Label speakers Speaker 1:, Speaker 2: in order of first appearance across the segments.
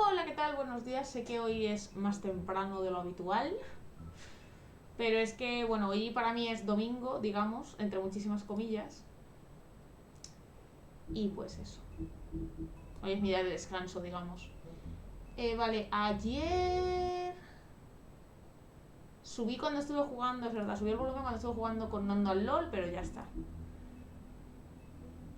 Speaker 1: Hola, ¿qué tal? Buenos días. Sé que hoy es más temprano de lo habitual, pero es que, bueno, hoy para mí es domingo, digamos, entre muchísimas comillas. Y pues eso. Hoy es mi día de descanso, digamos. Vale, ayer subí cuando estuve jugando, es verdad, subí el volumen cuando estuve jugando con Nando al LOL, pero ya está.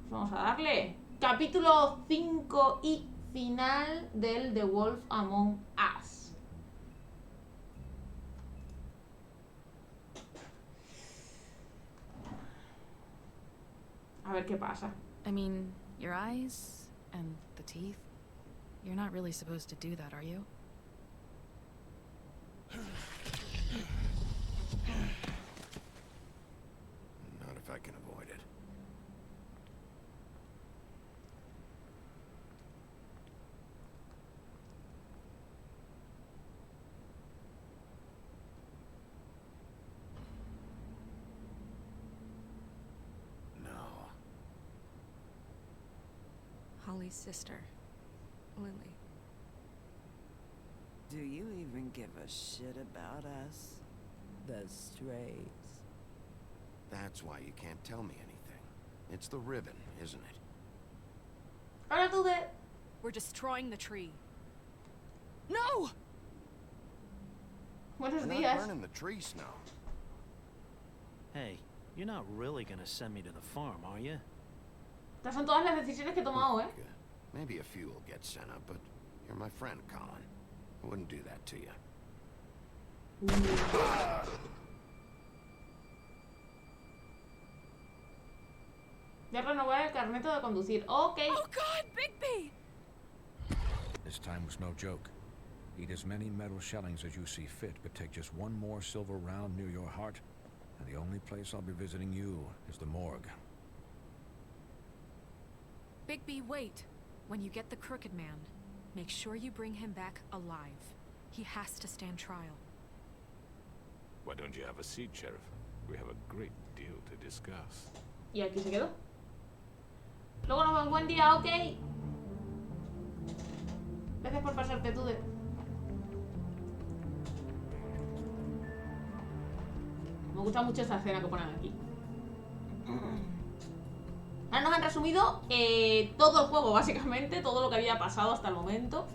Speaker 1: Pues vamos a darle. Capítulo 5 y final del The Wolf Among Us. A ver qué pasa.
Speaker 2: I mean, your eyes and the teeth. You're not really supposed to do that, are you?
Speaker 3: Not if I can avoid it. No.
Speaker 4: Holly's sister, Lily.
Speaker 5: Do you even give a shit about us? The strays.
Speaker 3: That's why you can't tell me anything. It's the ribbon, isn't it?
Speaker 1: Ahora tú de...
Speaker 4: We're destroying the tree. No!
Speaker 1: Buenos
Speaker 3: We're
Speaker 1: días.
Speaker 3: not burning the tree, Snow.
Speaker 6: Hey, you're not really gonna send me to the farm, are you?
Speaker 1: Estas son todas las decisiones que he tomado,
Speaker 3: Look, maybe a few will get sent up, but you're my friend, Colin. I wouldn't do that to you.
Speaker 1: Ya renovar el carnet de conducir. Ok.
Speaker 4: Oh God, Bigby!
Speaker 7: This time was no joke. Eat as many metal shellings as you see fit, but take just one more silver round near your heart, and the only place I'll be visiting you is the morgue.
Speaker 4: Bigby, wait. When you get the Crooked Man, make sure you bring him back alive. He has to stand trial.
Speaker 8: Why don't you have a seat, Sheriff? We have a great deal to discuss.
Speaker 1: Y aquí se quedó. Luego nos vemos. Buen día, ok. Gracias por pasarte tú de... Me gusta mucho esa escena que ponen aquí. Ahora nos han resumido todo el juego, básicamente, todo lo que había pasado hasta el momento.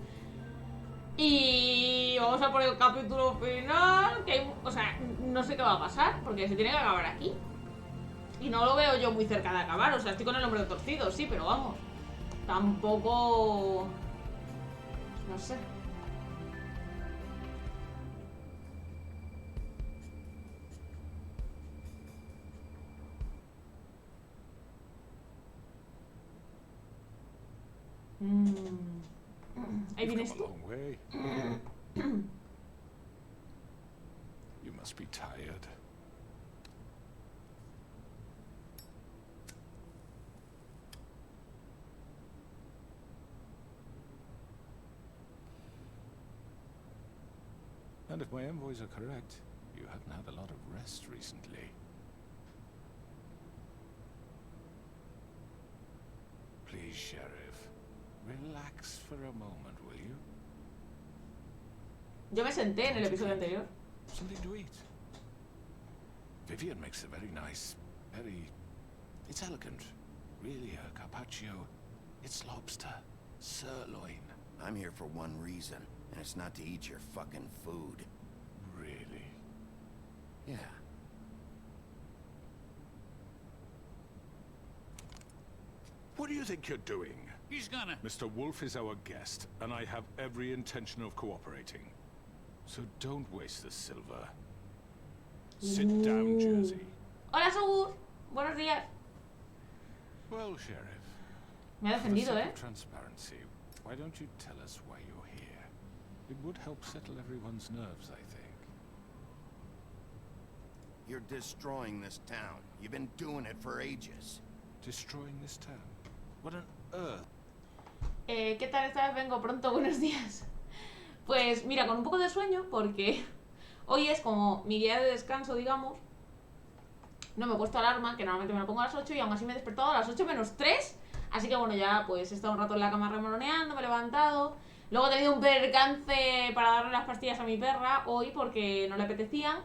Speaker 1: Y vamos a por el capítulo final, que hay, o sea, no sé qué va a pasar, porque se tiene que acabar aquí. Y no lo veo yo muy cerca de acabar, o sea, estoy con el hombro torcido, sí, pero vamos. Tampoco... No sé. Ahí vienes
Speaker 8: You've come a
Speaker 1: tú.
Speaker 8: long way. You must be tired. And if my envoys are correct, you haven't had a lot of rest recently. Please, Sheriff, relax for a moment, will you?
Speaker 1: Yo me senté en el episodio anterior.
Speaker 8: Something to eat. Vivian makes a very nice, it's elegant. Really, a carpaccio. It's lobster. Sirloin.
Speaker 3: I'm here for one reason, and it's not to eat your fucking food.
Speaker 8: Really?
Speaker 3: Yeah.
Speaker 8: What do you think you're doing?
Speaker 9: He's gonna...
Speaker 8: Mr. Wolf is our guest, and I have every intention of cooperating. So don't waste the silver. Sit down, Jersey.
Speaker 1: Hola, Sogur. Buenos días.
Speaker 8: Well, Sheriff,
Speaker 1: Me ha
Speaker 8: for the
Speaker 1: defendido,
Speaker 8: sake of transparency, why don't you tell us why you're here? It would help settle everyone's nerves, I think.
Speaker 3: You're destroying this town. You've been doing it for ages.
Speaker 8: Destroying this town? What on earth?
Speaker 1: ¿Qué tal? Esta vez vengo pronto, buenos días. Pues mira, con un poco de sueño, porque hoy es como mi día de descanso, digamos. No me he puesto alarma, que normalmente me la pongo a las 8 y aún así me he despertado a las 8 menos 3. Así que bueno, ya pues he estado un rato en la cama remoloneando, me he levantado, Luego he tenido un percance para darle las pastillas a mi perra hoy porque no le apetecían.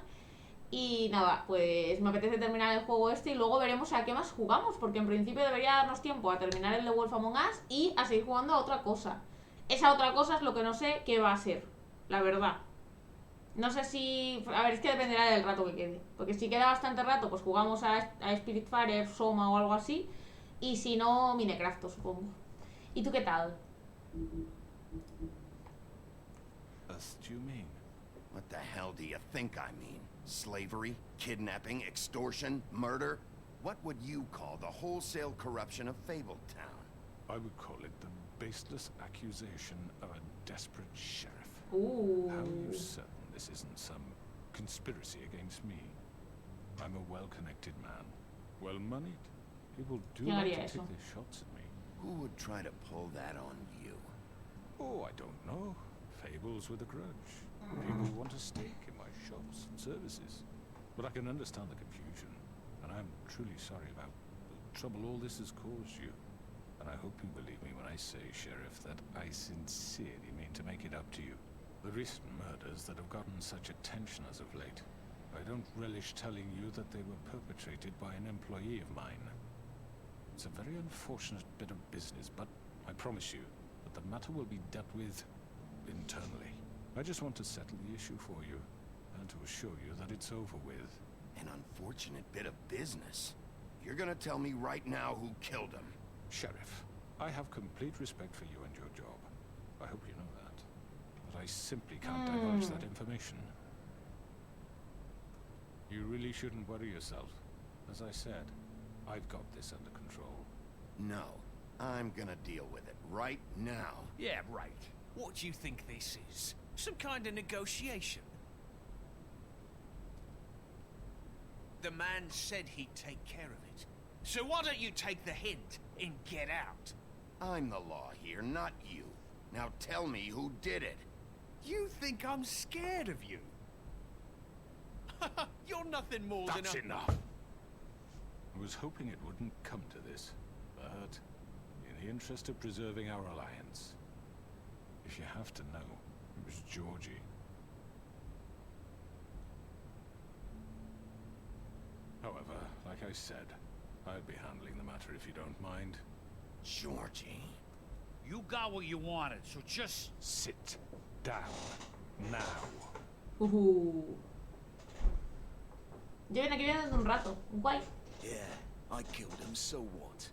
Speaker 1: Y nada, pues me apetece terminar el juego este y luego veremos a qué más jugamos, porque en principio debería darnos tiempo a terminar el de Wolf Among Us y a seguir jugando a otra cosa. Esa otra cosa es lo que no sé qué va a ser, la verdad. No sé si... A ver, es que dependerá del rato que quede. Porque si queda bastante rato, pues jugamos a Spiritfarer, Soma o algo así. Y si no, Minecraft, supongo. ¿Y tú qué tal?
Speaker 8: Us do you mean?
Speaker 3: What the hell do you think I mean? Slavery, kidnapping, extortion, murder? What would you call the wholesale corruption of Fabletown?
Speaker 8: I would call it the baseless accusation of a desperate sheriff.
Speaker 1: Ooh.
Speaker 8: How are you certain this isn't some conspiracy against me? I'm a well-connected man, well-moneyed. People do
Speaker 1: ¿Quién
Speaker 8: like
Speaker 1: haría
Speaker 8: to
Speaker 1: eso?
Speaker 8: take their shots at me.
Speaker 3: Who would try to pull that on you?
Speaker 8: Oh, I don't know. Fables with a grudge. People who want a stake in my shops and services. But I can understand the confusion, and I'm truly sorry about the trouble all this has caused you. And I hope you believe me when I say, Sheriff, that I sincerely mean to make it up to you. The recent murders that have gotten such attention as of late, I don't relish telling you that they were perpetrated by an employee of mine. It's a very unfortunate bit of business, but I promise you that the matter will be dealt with internally. I just want to settle the issue for you, and to assure you that it's over with.
Speaker 3: An unfortunate bit of business. You're gonna tell me right now who killed him.
Speaker 8: Sheriff, I have complete respect for you and your job. I hope you know that. But I simply can't divulge that information. You really shouldn't worry yourself. As I said, I've got this under control.
Speaker 3: No, I'm gonna deal with it right now.
Speaker 9: Yeah, right. What do you think this is? Some kind of negotiation? The man said he'd take care of it. So why don't you take the hint and get out?
Speaker 3: I'm the law here, not you. Now tell me who did it.
Speaker 9: You think I'm scared of you? You're nothing more than
Speaker 8: That's
Speaker 9: a...
Speaker 8: enough! I was hoping it wouldn't come to this, but in the interest of preserving our alliance, if you have to know, it was Georgie. However, like I said, I'll be handling the matter if you don't mind.
Speaker 3: Georgie?
Speaker 9: You got what you wanted, so just...
Speaker 8: Sit down now.
Speaker 1: Yo viene aquí viene desde un rato. Guay.
Speaker 9: Yeah, I killed him, so what?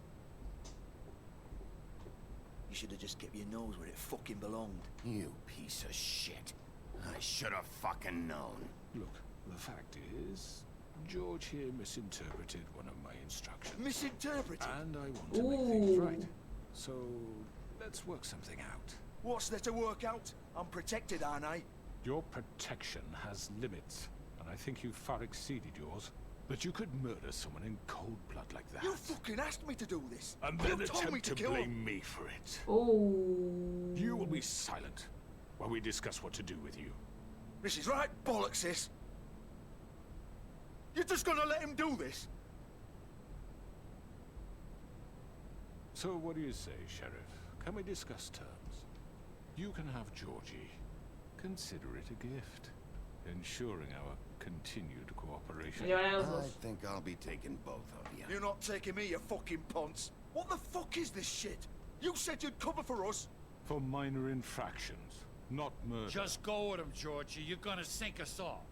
Speaker 9: You should have just kept your nose where it fucking belonged.
Speaker 3: You piece of shit. I should have fucking known.
Speaker 8: Look, the fact is, George here misinterpreted one of my instructions.
Speaker 9: Misinterpreted?
Speaker 8: And I want to make things right. So, let's work something out.
Speaker 9: What's there to work out? I'm protected, aren't I?
Speaker 8: Your protection has limits, and I think you've far exceeded yours. That you could murder someone in cold blood like that.
Speaker 9: You fucking asked me to do this.
Speaker 8: And then
Speaker 9: you told me
Speaker 8: attempt
Speaker 9: to
Speaker 8: to
Speaker 9: kill
Speaker 8: blame
Speaker 9: him.
Speaker 8: me for it.
Speaker 1: Oh.
Speaker 8: You will be silent while we discuss what to do with you.
Speaker 9: This is right bollocks, this. You're just gonna let him do this?
Speaker 8: So what do you say, Sheriff? Can we discuss terms? You can have Georgie. Consider it a gift, ensuring our continued cooperation.
Speaker 1: Me llevaré a los
Speaker 3: I
Speaker 1: dos.
Speaker 3: think I'll be taking both of you.
Speaker 9: You're not taking me, you fucking ponce. What the fuck is this shit? You said you'd cover for us.
Speaker 8: For minor infractions, not murder.
Speaker 10: Just go with him, Georgie. You're gonna sink us all.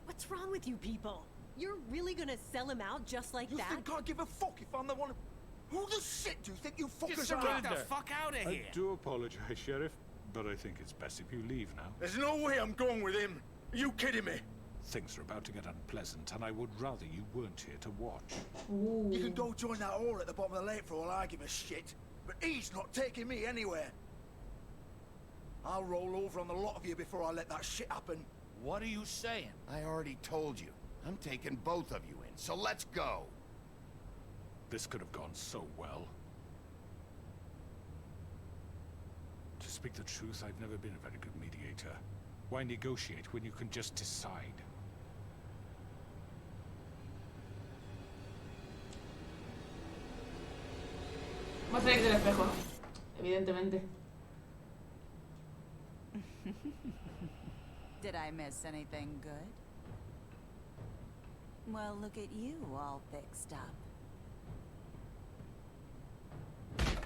Speaker 11: What's wrong with you people? You're really gonna sell him out just like
Speaker 9: You
Speaker 11: that?
Speaker 9: think I give a fuck if I'm the one who... Who the shit do you think you fuckers are?
Speaker 10: surrender.
Speaker 9: Get the fuck out of
Speaker 8: I
Speaker 9: here!
Speaker 8: do apologize, Sheriff, but I think it's best if you leave now.
Speaker 9: There's no way I'm going with him. Are you kidding me?
Speaker 8: Things are about to get unpleasant, and I would rather you weren't here to watch.
Speaker 9: You can go join that whore at the bottom of the lake for all I give a shit. But he's not taking me anywhere. I'll roll over on the lot of you before I let that shit happen.
Speaker 10: What are you saying?
Speaker 3: I already told you. I'm taking both of you in, so let's go.
Speaker 8: This could have gone so well. To speak the truth, I've never been a very good mediator. Why negotiate when you can just decide?
Speaker 1: Va a salir del espejo, ¿no? Evidentemente.
Speaker 12: Did I miss anything good? Well, look at you, all fixed up.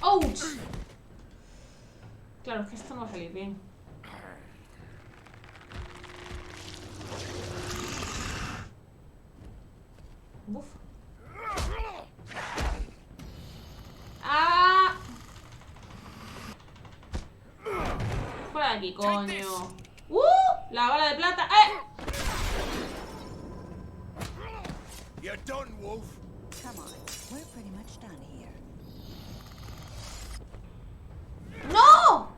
Speaker 1: ¡Ouch! Claro, es que esto no va a salir bien. Uf. ¡Ah! Fuera de aquí, coño. La bala de plata.
Speaker 9: You're done, Wolf.
Speaker 12: Come on, we're pretty much done here.
Speaker 1: ¡No!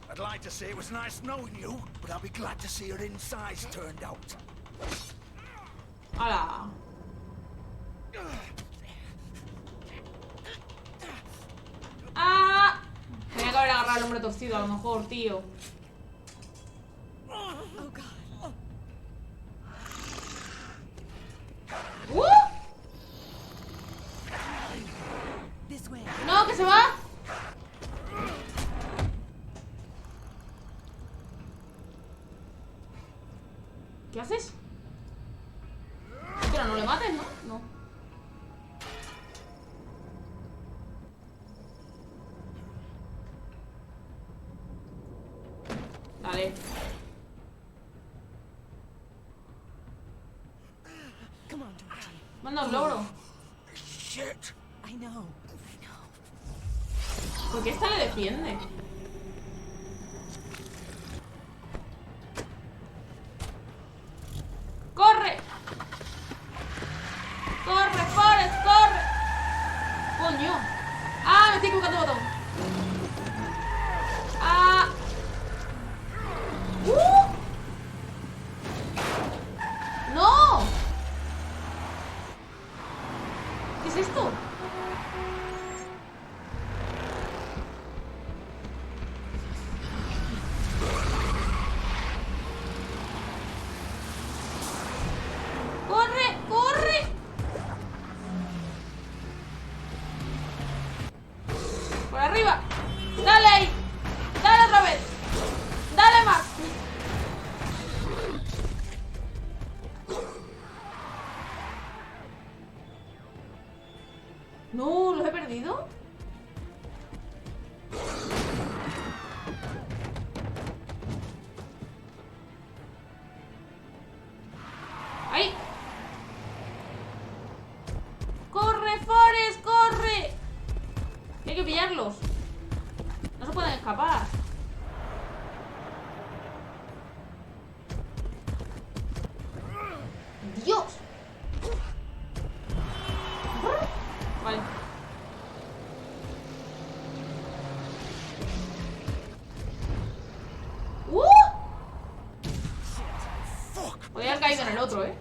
Speaker 9: I'd like to say it was nice knowing you, but I'll be glad to see your insides turned out.
Speaker 1: ¡Hala! ¡Ah! Tenía que haber agarrado al hombre torcido, a lo mejor, tío.
Speaker 11: Oh God. This way.
Speaker 1: ¡No, que se va! ¿Qué haces? Pero no le mates, ¿no? No. Dale.
Speaker 11: Come on, Georgie.
Speaker 1: Manda un logro.
Speaker 9: Shit.
Speaker 11: I know.
Speaker 1: ¿Por qué esta le defiende? ¡Corre! ¡Corre, Forrest, corre! ¡Coño! ¡Ah, me estoy equivocando el botón! ¡Ah! ¡No! ¿Qué es esto? ¡Corre! ¡Corre! ¡Por arriba! ¡Dale ahí! ¡Dale otra vez! ¡Dale más! No, ¿los he perdido? ¡Ahí! ¡Corre, Forrest, corre! Hay que pillarlos. No se pueden escapar. ¡Dios! Vale. Podría haber caído en el otro, ¿eh?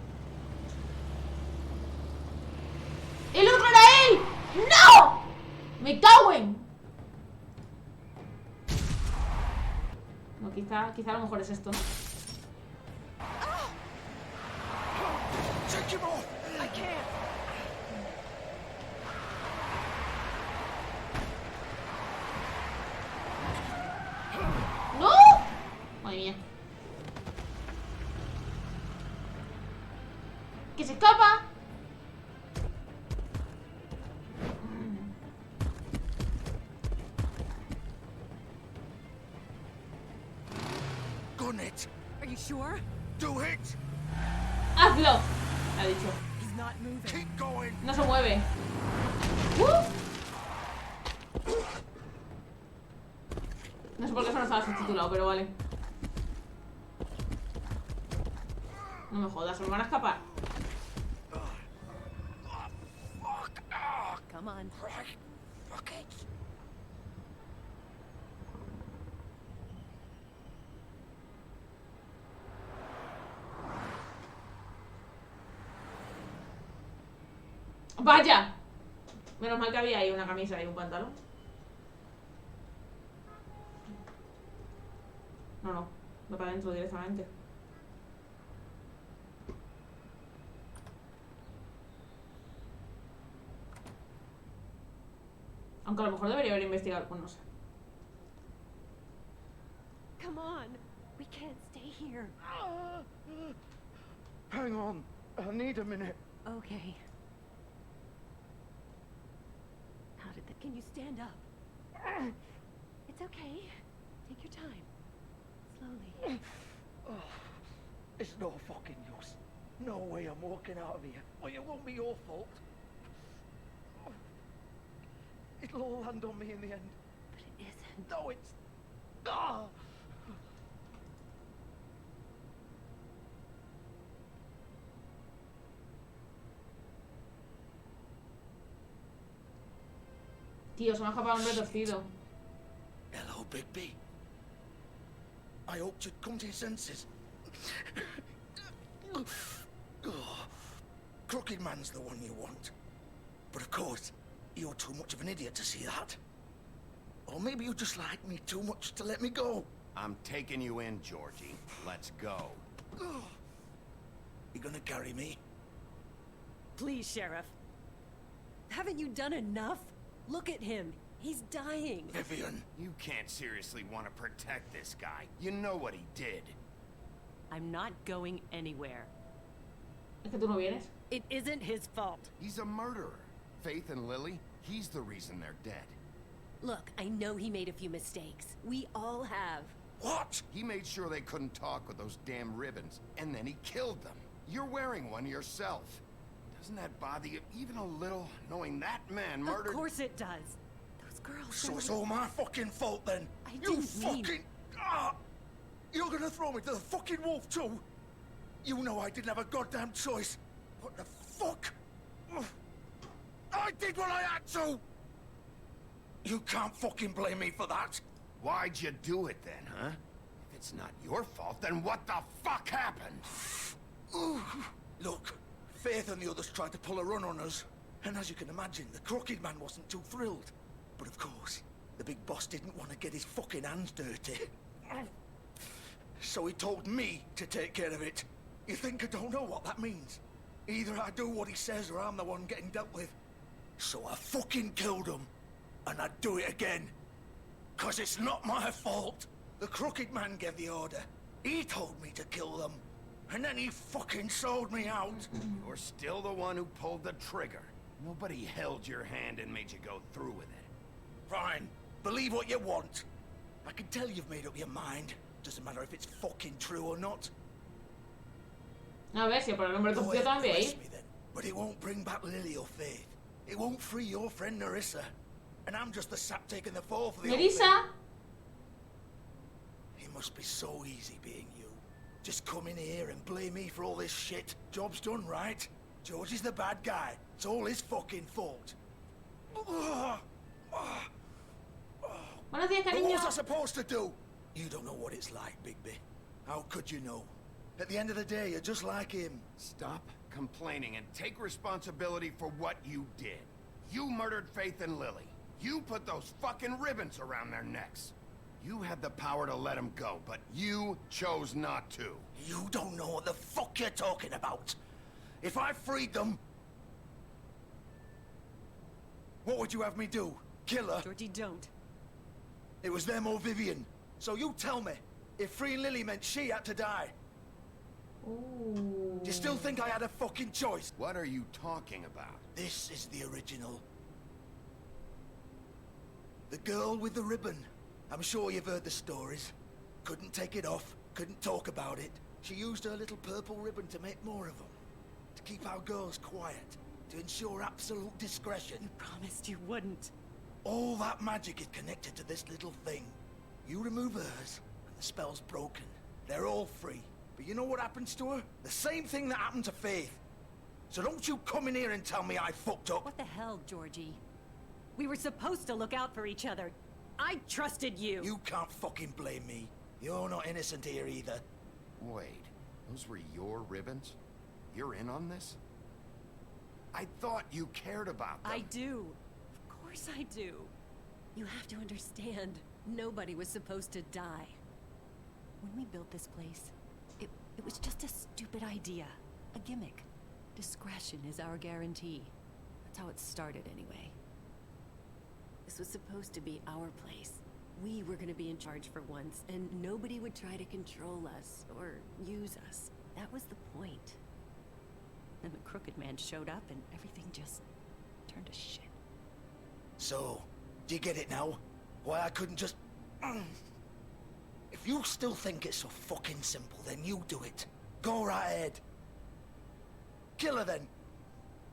Speaker 1: ¡El otro era él! ¡No! ¡Me cago en! No, quizá a lo mejor es esto, ¿no?
Speaker 9: Take him off.
Speaker 11: I can't.
Speaker 1: ¡No! Madre mía. ¡Que se escapa!
Speaker 9: Gun it.
Speaker 11: Are you sure?
Speaker 9: Do it.
Speaker 1: ¡Hazlo! Le ha dicho.
Speaker 11: He's not moving.
Speaker 9: Keep going.
Speaker 1: No se mueve. No sé por qué eso no estaba subtitulado, pero vale. No me jodas, se me van a escapar.
Speaker 11: Come on.
Speaker 9: Fuck it.
Speaker 1: ¡Vaya! Menos mal que había ahí una camisa y un pantalón. No, no. Va para adentro directamente. Aunque a lo mejor debería haber investigado. Pues no sé.
Speaker 11: Come on. We can't stay here.
Speaker 9: Hang on. I need a minute.
Speaker 11: Okay. How did that? Can you stand up? It's okay. Take your time. Slowly.
Speaker 9: It's no fucking use. No way I'm walking out of here. Well, it won't be your fault. It'll all land on me in the end.
Speaker 11: But it isn't.
Speaker 9: No, it's... Ah!
Speaker 1: Tío, se me ha escapado un hombre torcido.
Speaker 9: Hello, Bigby. I hoped you'd come to your senses. Crooked Man's the one you want. But of course, you're too much of an idiot to see that. Or maybe you just like me too much to let me go.
Speaker 3: I'm taking you in, Georgie. Let's go.
Speaker 9: You gonna carry me?
Speaker 11: Please, Sheriff. Haven't you done enough? Look at him. He's dying.
Speaker 3: Vivian, you can't seriously want to protect this guy. You know what he did.
Speaker 11: I'm not going anywhere.
Speaker 1: Es que tú no vienes.
Speaker 11: It isn't his fault.
Speaker 3: He's a murderer. Faith and Lily, he's the reason they're dead.
Speaker 11: Look, I know he made a few mistakes. We all have.
Speaker 3: What? He made sure they couldn't talk with those damn ribbons, and then he killed them. You're wearing one yourself. Doesn't that bother you even a little, knowing that man murdered...
Speaker 11: Of course it does. Those girls...
Speaker 9: So it's all my fucking fault then?
Speaker 11: I
Speaker 9: You
Speaker 11: didn't mean...
Speaker 9: fucking... You're gonna throw me to the fucking wolf too? You know I didn't have a goddamn choice. What the fuck? I did what I had to! You can't fucking blame me for that.
Speaker 3: Why'd you do it then, huh? If it's not your fault, then what the fuck happened?
Speaker 9: Look, Faith and the others tried to pull a run on us. And as you can imagine, the Crooked Man wasn't too thrilled. But of course, the big boss didn't want to get his fucking hands dirty. So he told me to take care of it. You think I don't know what that means? Either I do what he says or I'm the one getting dealt with. So I fucking killed him. And I'd do it again. 'Cause it's not my fault. The Crooked Man gave the order. He told me to kill them. And then he fucking sold me out.
Speaker 3: You're still the one who pulled the trigger. Nobody held your hand and made you go through with it.
Speaker 9: Fine. Believe what you want. I can tell you've made up your mind. Doesn't matter if it's fucking true or not.
Speaker 1: A ver, si por el hombre torcido también.
Speaker 9: Me then. But it won't bring back Lily or Faith. It won't free your friend Nerissa. And I'm just the sap taking the fall for the
Speaker 1: Nerissa?
Speaker 9: It must be so easy being you. Just come in here and blame me for all this shit. Job's done, right? George is the bad guy. It's all his fucking fault.
Speaker 1: Buenos días,
Speaker 9: What
Speaker 1: cariño.
Speaker 9: was I supposed to do? You don't know what it's like, Bigby. How could you know? At the end of the day, you're just like him.
Speaker 3: Stop complaining and take responsibility for what you did. You murdered Faith and Lily. You put those fucking ribbons around their necks. You had the power to let them go, but you chose not to.
Speaker 9: You don't know what the fuck you're talking about. If I freed them... What would you have me do? Kill her?
Speaker 11: Georgie, don't.
Speaker 9: It was them or Vivian. So you tell me, if freeing Lily meant she had to die.
Speaker 1: Ooh.
Speaker 9: Do you still think I had a fucking choice?
Speaker 3: What are you talking about?
Speaker 9: This is the original. The girl with the ribbon. I'm sure you've heard the stories. Couldn't take it off, couldn't talk about it. She used her little purple ribbon to make more of them. To keep our girls quiet. To ensure absolute discretion.
Speaker 11: You promised you wouldn't.
Speaker 9: All that magic is connected to this little thing. You remove hers, and the spell's broken. They're all free. But you know what happens to her? The same thing that happened to Faith. So don't you come in here and tell me I fucked up.
Speaker 11: What the hell, Georgie? We were supposed to look out for each other. I trusted you.
Speaker 9: You can't fucking blame me. You're not innocent here either.
Speaker 3: Wait, those were your ribbons? You're in on this? I thought you cared about them.
Speaker 11: I do. Of course I do. You have to understand, nobody was supposed to die. When we built this place, it was just a stupid idea. A gimmick. Discretion is our guarantee. That's how it started anyway. This was supposed to be our place. We were gonna be in charge for once, and nobody would try to control us or use us. That was the point. Then the Crooked Man showed up and everything just turned to shit.
Speaker 9: So, do you get it now? Why I couldn't just... If you still think it's so fucking simple, then you do it. Go right ahead. Kill her then.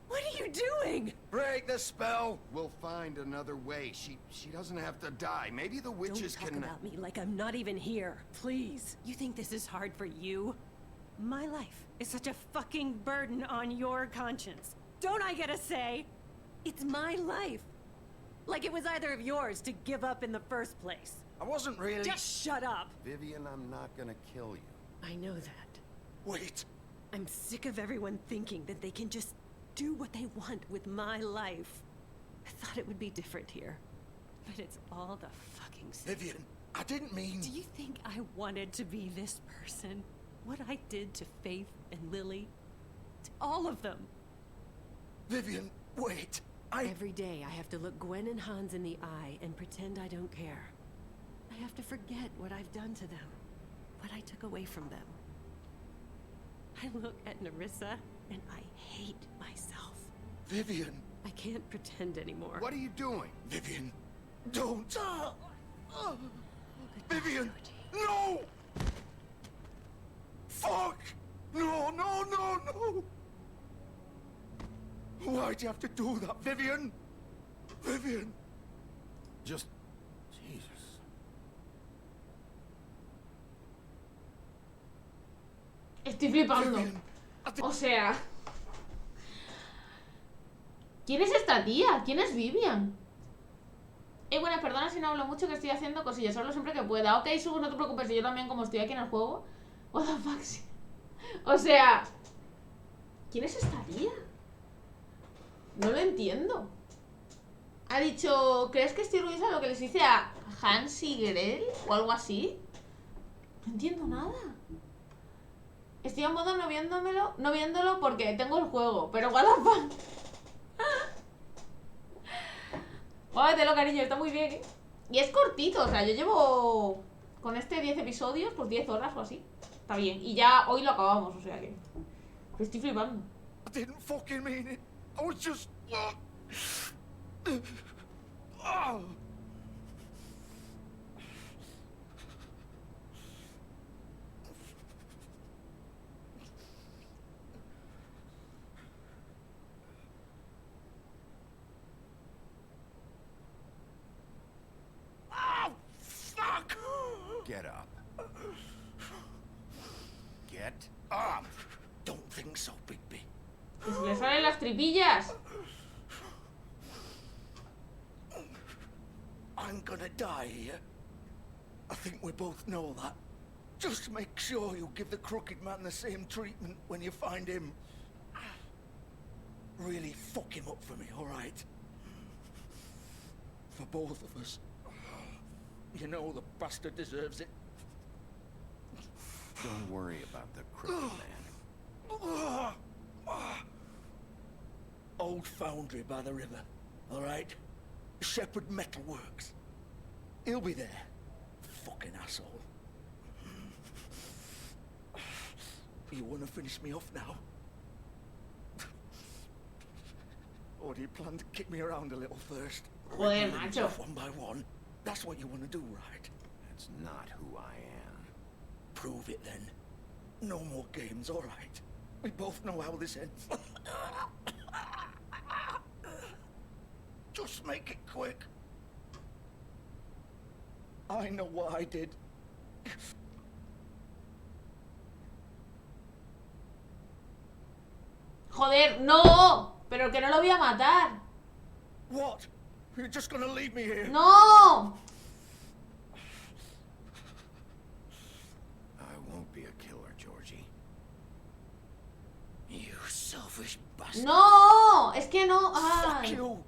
Speaker 11: What are you doing?
Speaker 3: Break the spell. We'll find another way. She doesn't have to die. Maybe the witches
Speaker 11: Don't talk
Speaker 3: can...
Speaker 11: about me like I'm not even here. Please. You think this is hard for you? My life is such a fucking burden on your conscience. Don't I get a say? It's my life. Like it was either of yours to give up in the first place.
Speaker 9: I wasn't really...
Speaker 11: Just shut up.
Speaker 3: Vivian, I'm not gonna kill you.
Speaker 11: I know that.
Speaker 9: Wait.
Speaker 11: I'm sick of everyone thinking that they can just do what they want with my life. I thought it would be different here. But it's all the fucking same.
Speaker 9: Vivian, I didn't mean...
Speaker 11: Do you think I wanted to be this person? What I did to Faith and Lily? To all of them.
Speaker 9: Vivian, wait.
Speaker 11: Every day I have to look Gwen and Hans in the eye and pretend I don't care. I have to forget what I've done to them. What I took away from them. I look at Nerissa and I hate myself.
Speaker 9: Vivian.
Speaker 11: I can't pretend anymore.
Speaker 3: What are you doing?
Speaker 9: Vivian, don't. Vivian, no! Fuck! No, no, no, no! Why'd you have to do that, Vivian? Vivian!
Speaker 3: Just... Jesus.
Speaker 1: Estoy flipando. O sea... ¿Quién es esta tía? ¿Quién es Vivian? Bueno, perdona si no hablo mucho, que estoy haciendo cosillas. Hablo siempre que pueda. Ok, Subo, no te preocupes. Y yo también, como estoy aquí en el juego. What the fuck. O sea... ¿Quién es esta tía? No lo entiendo. Ha dicho... ¿Crees que estoy orgullosa de lo que les hice a Hans y Gretel? O algo así. No entiendo nada. Estoy en modo no viéndolo porque tengo el juego. Pero what the fuck. Guávatelo, cariño, está muy bien, ¿eh? Y es cortito, o sea, yo llevo con este 10 episodios, pues 10 horas o así. Está bien, y ya hoy lo acabamos, o sea que... Estoy flipando.
Speaker 9: I didn't fucking mean it. I was just...
Speaker 3: Get up. Get up.
Speaker 9: Don't think so, Bigby.
Speaker 1: Que se le salen las tripillas.
Speaker 9: I'm gonna die here. I think we both know that. Just make sure you give the Crooked Man the same treatment when you find him. Really fuck him up for me, alright? For both of us. You know the bastard deserves it.
Speaker 3: Don't worry about the Crooked Man.
Speaker 9: Old foundry by the river, alright? Shepherd Metalworks. He'll be there. Fucking asshole. You wanna finish me off now? Or do you plan to kick me around a little first?
Speaker 1: Joder, macho.
Speaker 9: One by one. That's what you want to do, right?
Speaker 3: That's not who I am.
Speaker 9: Prove it then. No more games, all right? We both know how this ends. Just make it quick. I know what I did.
Speaker 1: Joder, no. Pero que no lo voy a matar.
Speaker 9: What? You're just gonna leave me here?
Speaker 1: No.
Speaker 3: I won't be a killer, Georgie.
Speaker 9: You selfish bastard.
Speaker 1: No, es que no.
Speaker 9: Fuck
Speaker 1: Ay.
Speaker 9: you.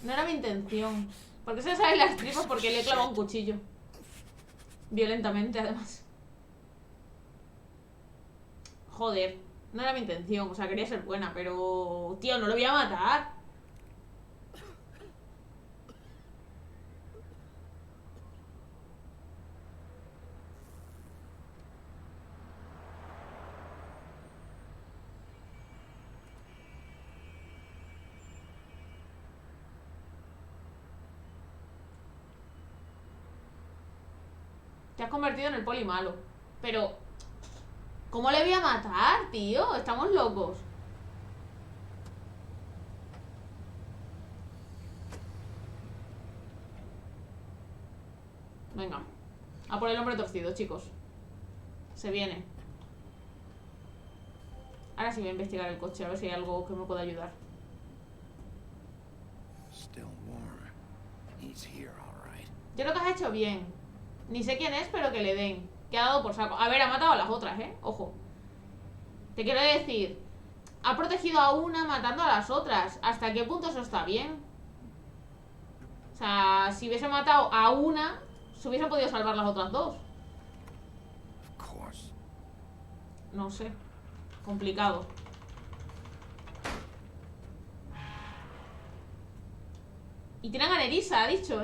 Speaker 1: No era mi intención. Porque se le salen las tripas porque le he clavado un cuchillo. Violentamente, además. Joder, no era mi intención. O sea, quería ser buena, pero... Tío, no lo voy a matar. Te has convertido en el poli malo. Pero... ¿cómo le voy a matar, tío? Estamos locos. Venga. A por el hombre torcido, chicos. Se viene. Ahora sí voy a investigar el coche, a ver si hay algo que me pueda ayudar. Yo creo que has hecho bien. Ni sé quién es, pero que le den. Que ha dado por saco. A ver, ha matado a las otras, ojo. Te quiero decir, ha protegido a una matando a las otras. ¿Hasta qué punto eso está bien? O sea, si hubiese matado a una, se hubiesen podido salvar las otras dos. No sé. Complicado. Y tienen a Nerissa, ha dicho,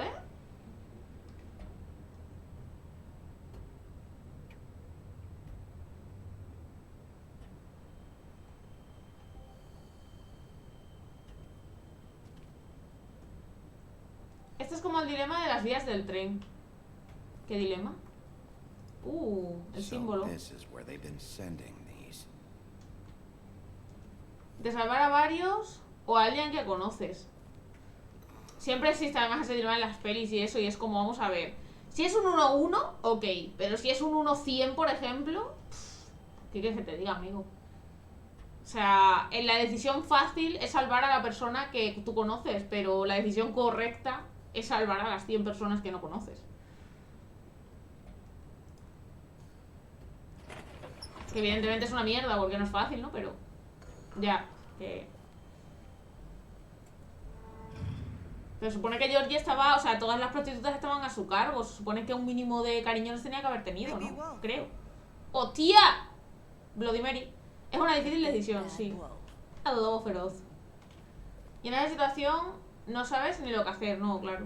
Speaker 1: Esto es como el dilema de las vías del tren. ¿Qué dilema? El símbolo. De salvar a varios o a alguien que conoces. Siempre existe además ese dilema en las pelis y eso, y es como, vamos a ver. Si es un 1-1, ok. Pero si es un 1-100, por ejemplo, ¿qué quieres que te diga, amigo? O sea, en la decisión fácil es salvar a la persona que tú conoces, pero la decisión correcta es salvar a las 100 personas que no conoces. Que evidentemente es una mierda porque no es fácil, ¿no? Pero ya, que... Pero supone que Georgie estaba... O sea, todas las prostitutas estaban a su cargo. Se supone que un mínimo de cariño los tenía que haber tenido, ¿no? Creo. ¡Hostia! Bloody Mary. Es una difícil decisión, sí. Al lobo feroz. Y en esa situación no sabes ni lo que hacer, no, claro.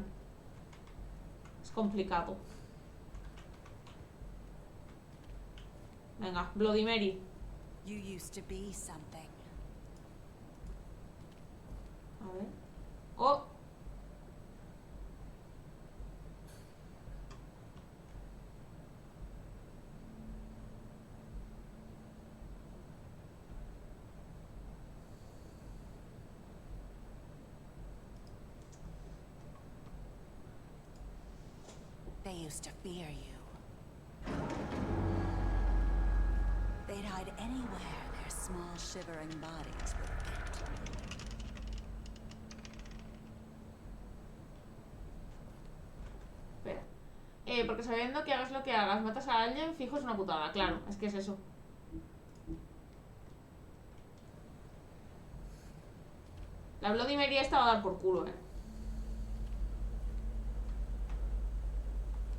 Speaker 1: Es complicado. Venga, Bloody Mary.
Speaker 12: You used to be something.
Speaker 1: A ver. ¡Oh!
Speaker 12: They used to fear you. They'd hide anywhere their small shivering bodies would get.
Speaker 1: Espera. Porque sabiendo que hagas lo que hagas, matas a alguien, fijo es una putada. Claro, es que es eso. La Bloody Mary esta va a dar por culo,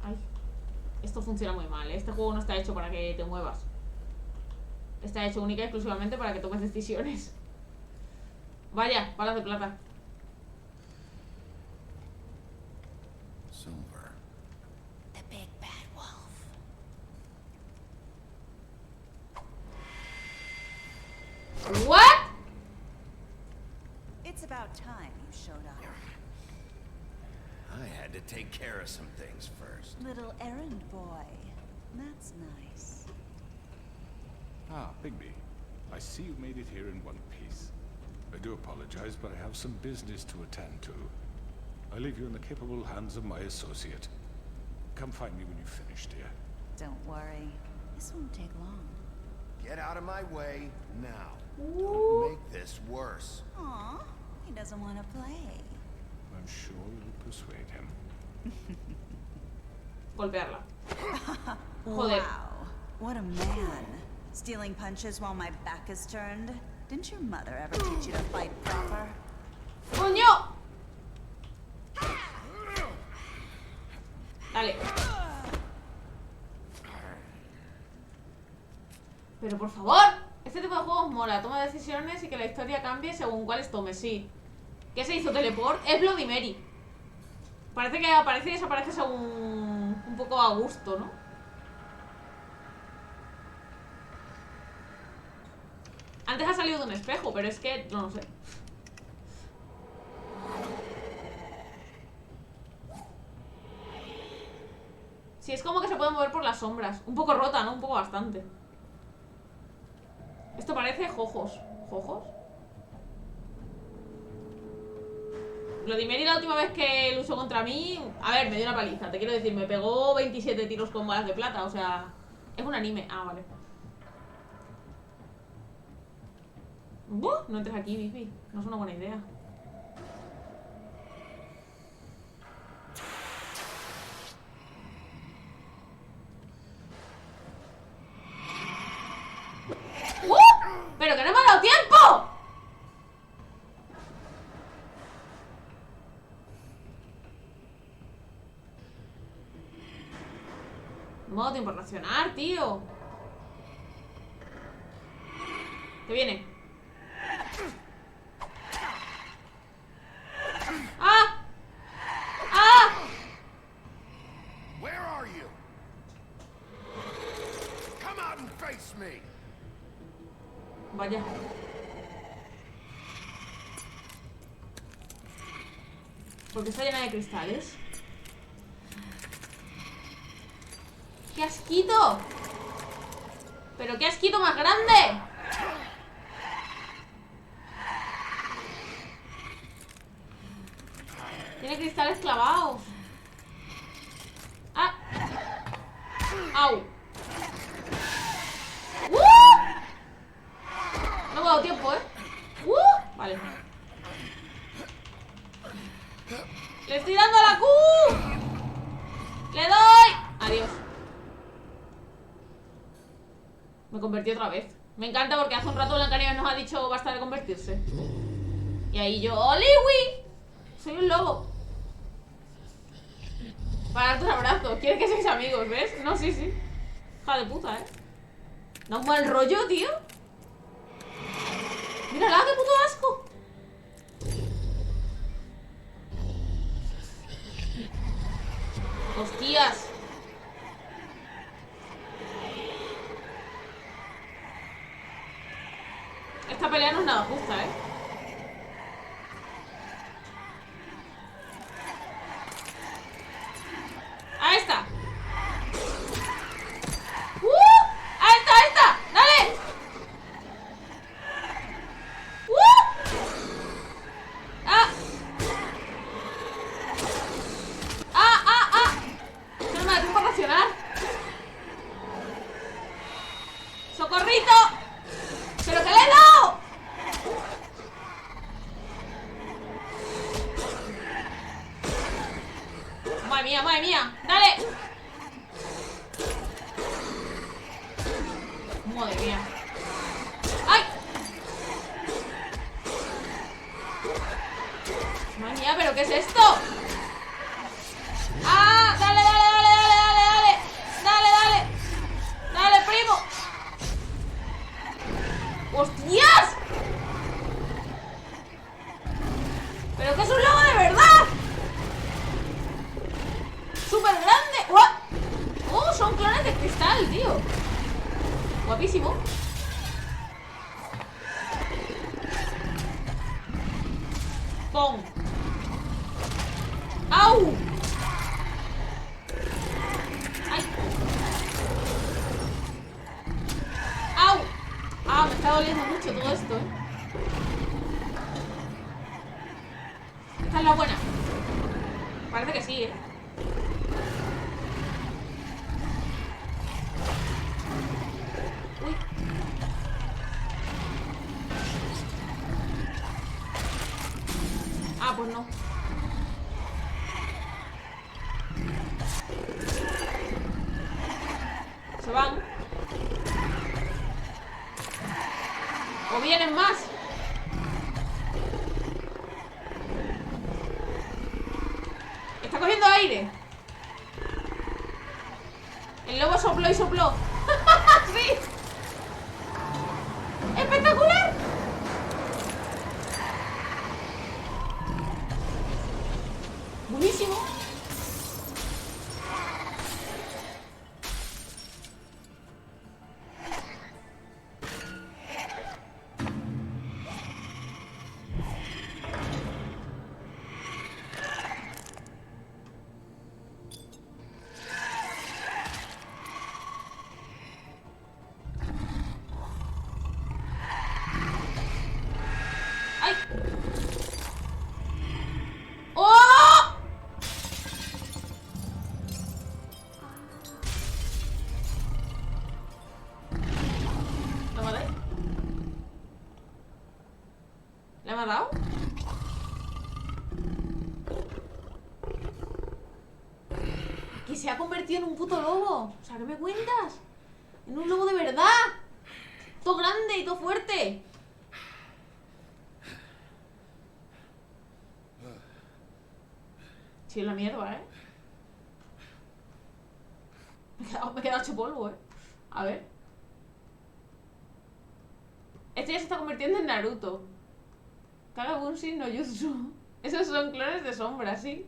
Speaker 1: Ay. Esto funciona muy mal, Este juego no está hecho para que te muevas. Está hecho única y exclusivamente para que tomes decisiones. Vaya, balas de plata.
Speaker 3: Silver.
Speaker 12: The big bad wolf.
Speaker 1: What?
Speaker 12: It's about time you showed up.
Speaker 3: I had to take care of some things first.
Speaker 12: Little errand boy. That's nice.
Speaker 8: Ah, Bigby. I see you made it here in one piece. I do apologize, but I have some business to attend to. I leave you in the capable hands of my associate. Come find me when you've finished, dear.
Speaker 12: Don't worry. This won't take long.
Speaker 3: Get out of my way now. Don't make this worse.
Speaker 12: Aw, he doesn't want to play.
Speaker 8: I'm sure you'll persuade him.
Speaker 1: Golpearla. Joder.
Speaker 12: Wow, what a man. Stealing punches while my back is turned. Didn't your mother ever teach you to fight proper?
Speaker 1: ¡Coño! Dale. Pero por favor, este tipo de juegos mola. Toma decisiones y que la historia cambie según cuáles tomes, sí. ¿Qué se hizo? ¿Teleport? Es Bloody Mary. Parece que aparece y desaparece según... un poco a gusto, ¿no? Antes ha salido de un espejo, pero es que... no lo sé. Sí, es como que se puede mover por las sombras. Un poco rota, ¿no? Un poco bastante. Esto parece jojos. ¿Jojos? Vladimir, la última vez que lo usó contra mí, a ver, me dio una paliza. Te quiero decir, me pegó 27 tiros con balas de plata. O sea, es un anime. Ah, vale. No entres aquí, Bifi. No es una buena idea. ¡Pero que no me ha dado tiempo! No me ha dado tiempo a reaccionar, tío. ¿Qué viene? ¡Ah! ¡Ah!
Speaker 3: Where are you? Come out and face me.
Speaker 1: Vaya. Porque está llena de cristales. ¡Qué asquito! ¡Pero qué asquito más grande! Tiene cristales clavados. ¡Ah! ¡Au! No me ha dado tiempo, ¿eh? Vale. ¡Le estoy dando a la Q! ¡Le doy! Adiós. Me convertí otra vez. Me encanta porque hace un rato Blancanieves nos ha dicho basta de convertirse. Y ahí yo, ¡Oliwi! Soy un lobo. Para darte un abrazo. Quiere que seáis amigos, ¿ves? No, sí, sí. Hija de puta, ¿eh? Da un mal rollo, tío. Mírala, qué puto asco. Hostias. Esta pelea no es nada justa, ¿eh? ¡Ahí está! ¡Ahí está, ahí está! ¡Dale! ¡Ah! ¡Ah, ah, ah! No me da tiempo a reaccionar. ¡Socorrito! ¡Pero que le he dado! Madre mía, madre mía. ¡Dale! Madre mía. ¡Ay! Madre mía, ¿pero qué es esto? ¡Ah! ¡Dale, dale, dale, dale, dale, dale! ¡Dale, dale! ¡Dale, primo! ¡Hostias! ¡Pero que es un lobo de verdad! ¡Súper grande! ¡What! ¡Oh! Son clones de cristal, tío. Guapísimo. ¡Pum! ¡Au! ¡Ay! ¡Au! Ah, me está doliendo mucho todo esto, ¿eh? Esta es la buena. Parece que sí, ¿eh? Uy. Ah, pues no. Se van. O vienen más. Está cogiendo aire. El lobo sopló y sopló. ¡Sí! ¡Espectacular! Buenísimo. me ha dado? Que se ha convertido en un puto lobo. O sea, ¿qué me cuentas? En un lobo de verdad. Todo grande y todo fuerte. Sí, es la mierda, ¿eh? Me he quedado hecho polvo, ¿eh? A ver. Este ya se está convirtiendo en Naruto. Kagabunshi no Jutsu. Esos son clones de sombra, ¿sí?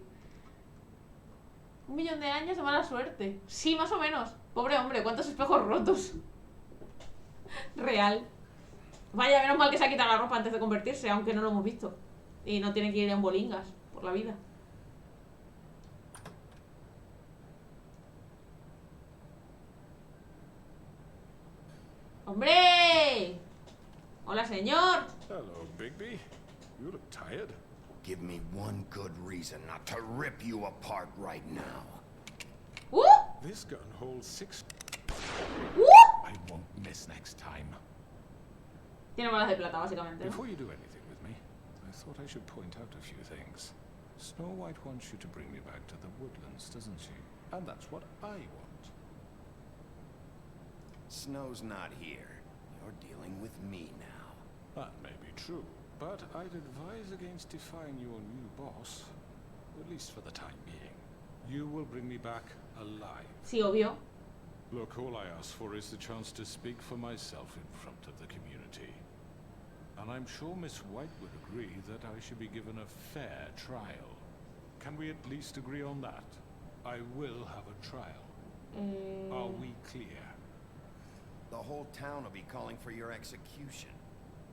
Speaker 1: 1 millón de años de mala suerte. Sí, más o menos. Pobre hombre, cuántos espejos rotos. Real. Vaya, menos mal que se ha quitado la ropa antes de convertirse, aunque no lo hemos visto. Y no tiene que ir en bolingas por la vida. ¡Hombre! Hola, señor.
Speaker 8: Hello, Bigby. You look tired.
Speaker 3: Give me one good reason not to rip you apart right now.
Speaker 8: This gun holds 6. I won't miss next time.
Speaker 1: Tiene balas de plata, básicamente, ¿no?
Speaker 8: Before you do anything with me, I thought I should point out a few things. Snow White wants you to bring me back to the woodlands, doesn't she? And that's what I want.
Speaker 3: Snow's not here. You're dealing with me now.
Speaker 8: That may be true, but I'd advise against defying your new boss, at least for the time being. You will bring me back alive.
Speaker 1: Sí, obvio.
Speaker 8: Look, all I ask for is the chance to speak for myself in front of the community. And I'm sure Miss White would agree that I should be given a fair trial. Can we at least agree on that? I will have a trial. Are we clear?
Speaker 3: The whole town will be calling for your execution.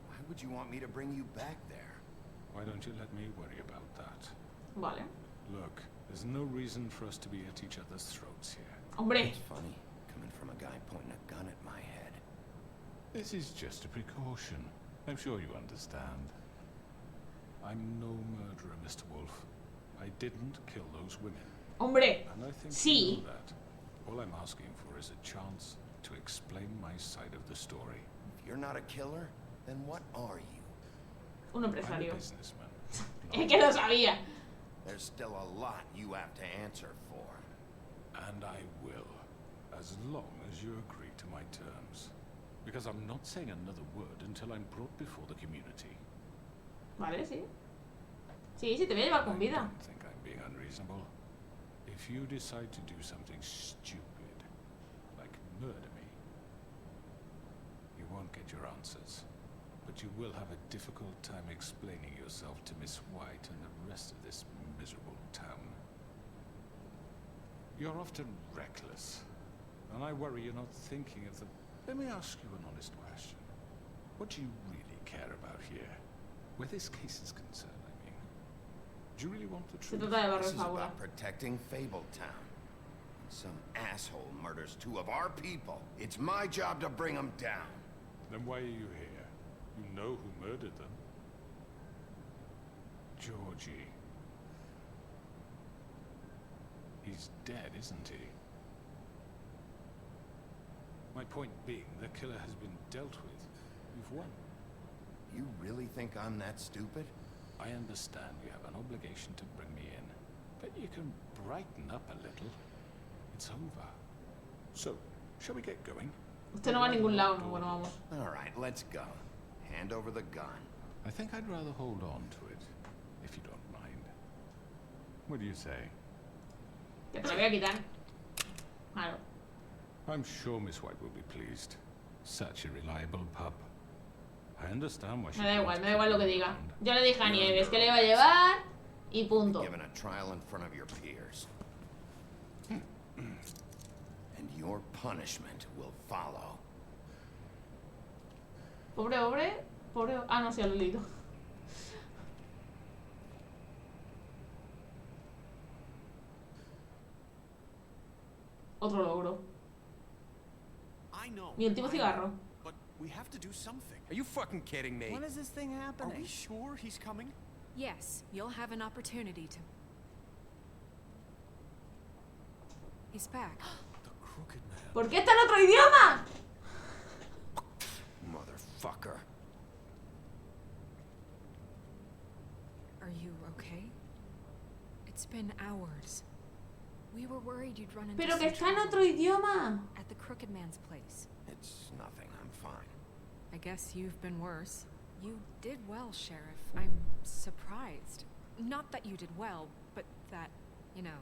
Speaker 3: Why would you want me to bring you back there?
Speaker 8: Why don't you let me worry about that?
Speaker 1: Vale.
Speaker 8: Look, there's no reason for us to be at each other's throats here.
Speaker 1: Hombre.
Speaker 3: It's funny, coming from a guy pointing a gun at my head.
Speaker 8: This is just a precaution. I'm sure you understand. I'm no murderer, Mr. Wolf. I didn't kill those women.
Speaker 1: Hombre,
Speaker 8: and I think
Speaker 1: sí.
Speaker 8: you know that. All I'm asking for is a chance to explain my side of the story.
Speaker 3: If you're not a killer, then what are you?
Speaker 1: Un
Speaker 8: I'm
Speaker 1: empresario.
Speaker 8: a businessman.
Speaker 1: Es que lo sabía.
Speaker 3: There's still a lot you have to answer for.
Speaker 8: And I will, as long as you agree to my terms. Because I'm not saying another word until I'm brought before the community.
Speaker 1: Vale, sí. Sí, sí, te voy a llevar con vida.
Speaker 8: I don't think I'm being unreasonable. If you decide to do something stupid, like murder me, you won't get your answers. But you will have a difficult time explaining yourself to Miss White and the rest of this miserable town. You're often reckless, and I worry you're not thinking of the... Let me ask you an honest question. What do you really care about here? Where this case is concerned, I mean. Do you really want the truth?
Speaker 3: This is about protecting Fabletown. Some asshole murders 2 of our people. It's my job to bring them down.
Speaker 8: Then why are you here? You know who murdered them. Georgie. He's dead, isn't he? My point being, the killer has been dealt with. You've won.
Speaker 3: You really think I'm that stupid?
Speaker 8: I understand you have an obligation to bring me in, but you can brighten up a little. It's over. So, shall we get going?
Speaker 1: Usted no va a ningún lado, no, bueno, vamos.
Speaker 3: All right, let's go. Hand over the gun.
Speaker 8: I think I'd rather hold on to it, if you don't mind. What do you say?
Speaker 1: Que te lo voy a quitar. Claro.
Speaker 8: I'm sure Miss White will be pleased. Such a reliable pup. I understand why she...
Speaker 1: Me da igual lo que diga. Yo le dije a Nieves que le iba a llevar y punto.
Speaker 3: Given a trial in front of your peers. And your punishment will follow.
Speaker 1: Pobre. Ah, no, sí, lo he leído. Otro logro. Mi último cigarro.
Speaker 13: But we have to do something. Are you fucking kidding me?
Speaker 5: When is this thing happening?
Speaker 13: Are we sure he's coming?
Speaker 4: Yes, you'll have an opportunity to... He's back.
Speaker 13: The crooked man.
Speaker 1: ¿Por qué está en otro idioma?
Speaker 3: Motherfucker.
Speaker 4: been hours. We were worried you'd run into
Speaker 1: Pero que
Speaker 4: some
Speaker 1: está en
Speaker 4: trouble
Speaker 1: otro idioma.
Speaker 4: at the Crooked Man's place.
Speaker 3: It's nothing. I'm fine.
Speaker 4: I guess you've been worse. You did well, Sheriff. I'm surprised. Not that you did well, but that, you know...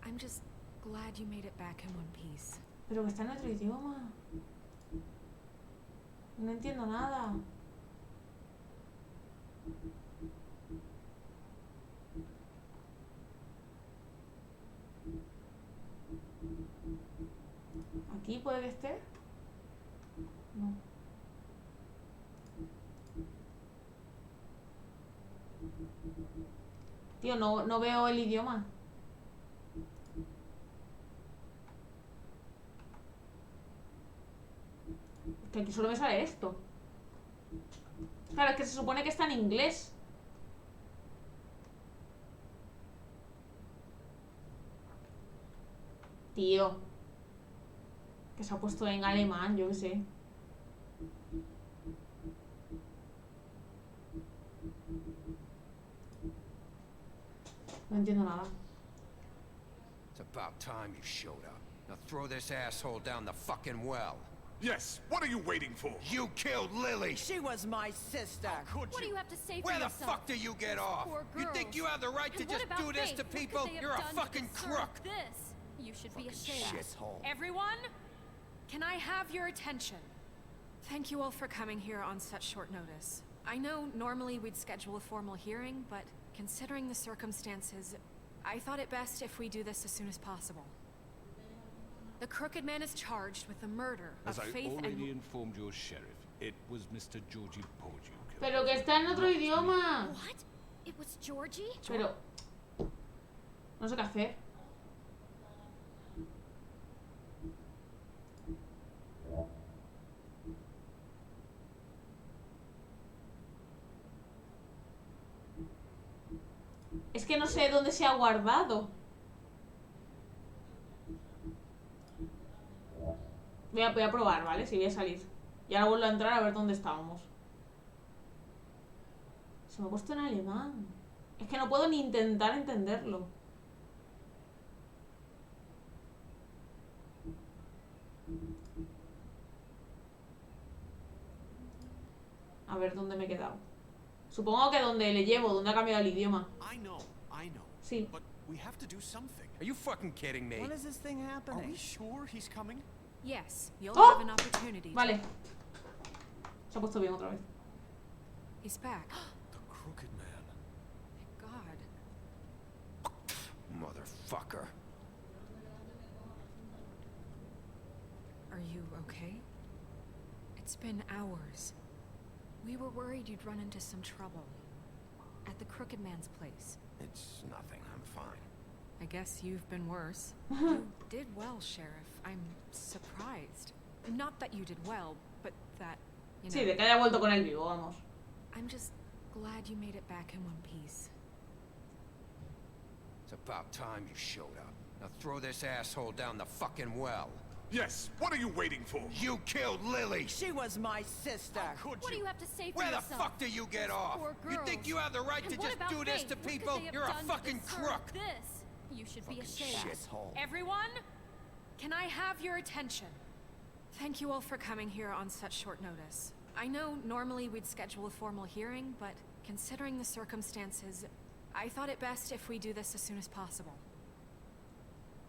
Speaker 4: I'm just glad you made it back in one piece.
Speaker 1: Pero que está en otro idioma. No entiendo nada. ¿Aquí puede que esté? No. Tío, no veo el idioma. Que aquí solo me sale esto. Claro, es que se supone que está en inglés. Tío. Que se ha puesto en alemán, yo qué sé. No entiendo nada.
Speaker 14: It's about time you showed up. Now throw this asshole down the fucking well.
Speaker 15: Yes, what are you waiting for?
Speaker 14: You killed Lily!
Speaker 5: She was my sister.
Speaker 15: Could
Speaker 11: What do
Speaker 15: you?
Speaker 11: you have to say for
Speaker 14: Where the
Speaker 11: yourself?
Speaker 14: fuck do you get
Speaker 11: Those
Speaker 14: off?
Speaker 11: poor
Speaker 14: You think
Speaker 11: girls.
Speaker 14: you have the right to
Speaker 11: And what
Speaker 14: just
Speaker 11: about
Speaker 14: do this
Speaker 11: Faith?
Speaker 14: to
Speaker 11: What could
Speaker 14: people?
Speaker 11: they have
Speaker 14: You're a
Speaker 11: done to
Speaker 14: fucking
Speaker 11: deserve
Speaker 14: crook!
Speaker 11: This? You should be ashamed.
Speaker 14: Shithole.
Speaker 4: Everyone, can I have your attention? Thank you all for coming here on such short notice. I know normally we'd schedule a formal hearing, but considering the circumstances, I thought it best if we do this as soon as possible. The Crooked Man is charged with the murder
Speaker 8: As
Speaker 4: of
Speaker 8: I
Speaker 4: Faith
Speaker 8: already
Speaker 4: and...
Speaker 8: informed your sheriff, it was Mr. Georgie Porge who killed
Speaker 1: Pero que está en otro idioma.
Speaker 11: What? It was Georgie?
Speaker 1: Pero... No sé qué hacer. Es que no sé dónde se ha guardado. Voy a probar, ¿vale? Si voy a salir. Y ahora vuelvo a entrar a ver dónde estábamos. Se me ha puesto en alemán. Es que no puedo ni intentar entenderlo. A ver dónde me he quedado. Supongo que donde le llevo, donde ha cambiado el idioma.
Speaker 13: I know.
Speaker 1: Sí.
Speaker 13: But we have to do something.
Speaker 14: Are you fucking kidding me?
Speaker 5: When is this thing
Speaker 13: Are
Speaker 5: happening?
Speaker 13: we sure he's coming?
Speaker 4: Yes, you'll
Speaker 1: Oh!
Speaker 4: have an opportunity.
Speaker 1: Vale. Se ha puesto bien otra vez.
Speaker 4: He's back.
Speaker 13: The Crooked Man.
Speaker 4: God.
Speaker 14: Motherfucker.
Speaker 4: Are you okay? It's been hours. We were worried you'd run into some trouble at the Crooked Man's place.
Speaker 3: It's nothing. I'm fine.
Speaker 4: I guess you've been worse. You did well, Sheriff. I'm surprised. Not that you did well, but that, you know...
Speaker 1: Sí, de que haya vuelto con el vivo, vamos.
Speaker 4: I'm just glad you made it back in one piece.
Speaker 14: It's about time you showed up. Now throw this asshole down the fucking well.
Speaker 15: Yes, what are you waiting for?
Speaker 14: You killed Lily!
Speaker 5: She was my sister.
Speaker 15: Could
Speaker 11: What do
Speaker 15: you?
Speaker 11: you have to say for
Speaker 14: Where the
Speaker 11: yourself?
Speaker 14: fuck do you get
Speaker 11: Those
Speaker 14: off?
Speaker 11: poor
Speaker 14: You
Speaker 11: girls.
Speaker 14: think you have the right
Speaker 11: And
Speaker 14: to
Speaker 11: what
Speaker 14: just
Speaker 11: about
Speaker 14: do this
Speaker 11: Faith?
Speaker 14: to
Speaker 11: What could
Speaker 14: people?
Speaker 11: they have
Speaker 14: You're a
Speaker 11: done to
Speaker 14: fucking
Speaker 11: deserve
Speaker 14: crook!
Speaker 11: This? You should be ashamed.
Speaker 3: Shithole.
Speaker 4: Everyone, can I have your attention? Thank you all for coming here on such short notice. I know normally we'd schedule a formal hearing, but considering the circumstances, I thought it best if we do this as soon as possible.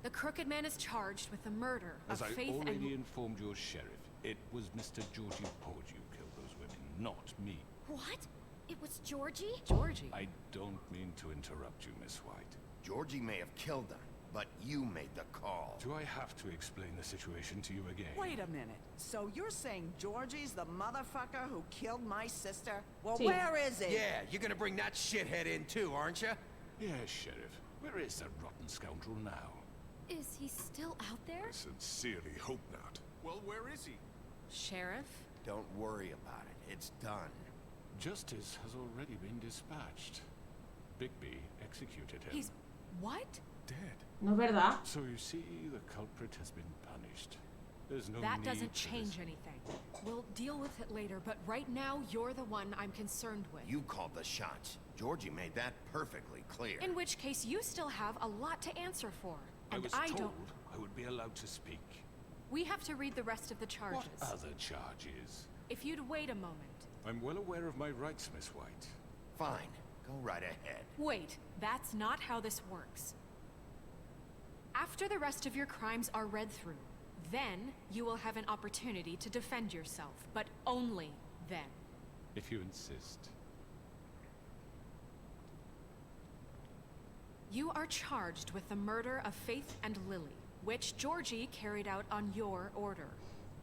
Speaker 4: The Crooked Man is charged with the murder
Speaker 8: As
Speaker 4: of
Speaker 8: I
Speaker 4: Faith
Speaker 8: already
Speaker 4: and...
Speaker 8: informed your sheriff, it was Mr. Georgie Porge who killed those women, not me.
Speaker 11: What? It was Georgie?
Speaker 4: Georgie?
Speaker 8: I don't mean to interrupt you, Miss White.
Speaker 3: Georgie may have killed them, but you made the call.
Speaker 8: Do I have to explain the situation to you again?
Speaker 5: Wait a minute. So you're saying Georgie's the motherfucker who killed my sister? Well,
Speaker 1: Sí.
Speaker 5: where is he?
Speaker 14: Yeah, you're gonna bring that shithead in too, aren't you?
Speaker 8: Yes, Sheriff. Where is that rotten scoundrel now?
Speaker 11: Is he still out there?
Speaker 15: I sincerely hope not. Well, where is he?
Speaker 4: Sheriff?
Speaker 3: Don't worry about it. It's done.
Speaker 8: Justice has already been dispatched. Bigby executed him.
Speaker 4: He's... what?
Speaker 8: Dead.
Speaker 1: No es verdad.
Speaker 8: So you see, the culprit has been punished. There's no
Speaker 4: That
Speaker 8: need
Speaker 4: doesn't
Speaker 8: for
Speaker 4: change
Speaker 8: this.
Speaker 4: anything. We'll deal with it later, but right now, you're the one I'm concerned with.
Speaker 3: You called the shots. Georgie made that perfectly clear.
Speaker 4: In which case, you still have a lot to answer for.
Speaker 8: I
Speaker 4: And
Speaker 8: was
Speaker 4: I
Speaker 8: told
Speaker 4: don't...
Speaker 8: I would be allowed to speak.
Speaker 4: We have to read the rest of the charges.
Speaker 8: What other charges?
Speaker 4: If you'd wait a moment.
Speaker 8: I'm well aware of my rights, Miss White.
Speaker 3: Fine. Go right ahead.
Speaker 4: Wait, that's not how this works. After the rest of your crimes are read through, then you will have an opportunity to defend yourself, but only then.
Speaker 8: If you insist.
Speaker 4: You are charged with the murder of Faith and Lily, which Georgie carried out on your order,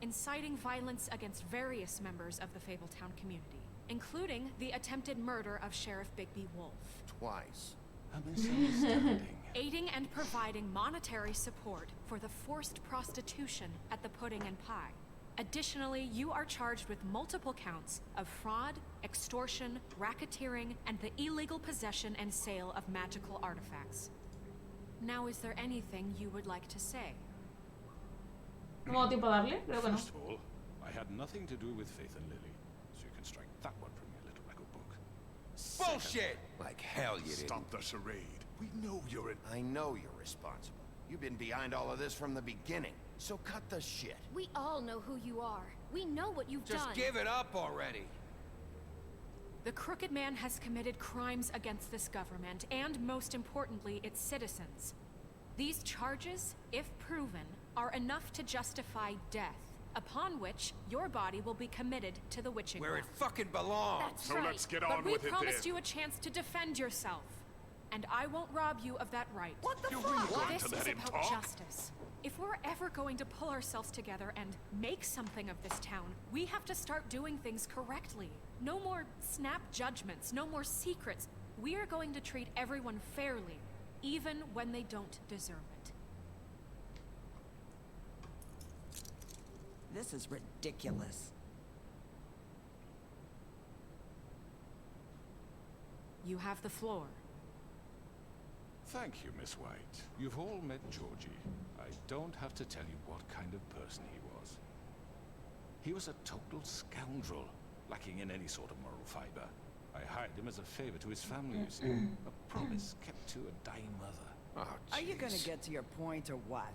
Speaker 4: inciting violence against various members of the Fabletown community, including the attempted murder of Sheriff Bigby Wolf.
Speaker 3: Twice.
Speaker 8: A misunderstanding.
Speaker 4: Aiding and providing monetary support for the forced prostitution at the Pudding and Pie. Additionally, you are charged with multiple counts of fraud, extortion, racketeering, and the illegal possession and sale of magical artifacts. Now, is there anything you would like to say?
Speaker 1: ¿No tiempo a darle? Creo que no.
Speaker 8: First of all, I had nothing to do with Faith and Lily, so you can strike that one from your little record book.
Speaker 14: Bullshit! Like hell you didn't.
Speaker 15: Stop the charade. We know you're an...
Speaker 3: I know you're responsible. You've been behind all of this from the beginning, so cut the shit.
Speaker 16: We all know who you are. We know what you've done.
Speaker 14: Just give it up already.
Speaker 4: The Crooked Man has committed crimes against this government, and most importantly, its citizens. These charges, if proven, are enough to justify death, upon which your body will be committed to the witching
Speaker 14: Where
Speaker 4: well.
Speaker 14: it fucking belongs.
Speaker 4: That's
Speaker 15: So
Speaker 4: right.
Speaker 15: let's get
Speaker 4: But
Speaker 15: on
Speaker 4: we
Speaker 15: with it
Speaker 4: promised
Speaker 15: then.
Speaker 4: you a chance to defend yourself. And I won't rob you of that right.
Speaker 14: What the
Speaker 15: You're
Speaker 14: fuck?
Speaker 15: really going
Speaker 4: This
Speaker 15: to let
Speaker 4: is
Speaker 15: him
Speaker 4: about
Speaker 15: talk?
Speaker 4: justice. If we're ever going to pull ourselves together and make something of this town, we have to start doing things correctly. No more snap judgments, no more secrets. We are going to treat everyone fairly, even when they don't deserve it.
Speaker 5: This is ridiculous.
Speaker 4: You have the floor.
Speaker 8: Thank you, Miss White. You've all met Georgie. I don't have to tell you what kind of person he was. He was a total scoundrel, lacking in any sort of moral fiber. I hired him as a favor to his family, you see. A promise kept to a dying mother.
Speaker 3: Oh,
Speaker 5: Are you gonna
Speaker 3: jeez.
Speaker 5: get to your point or what?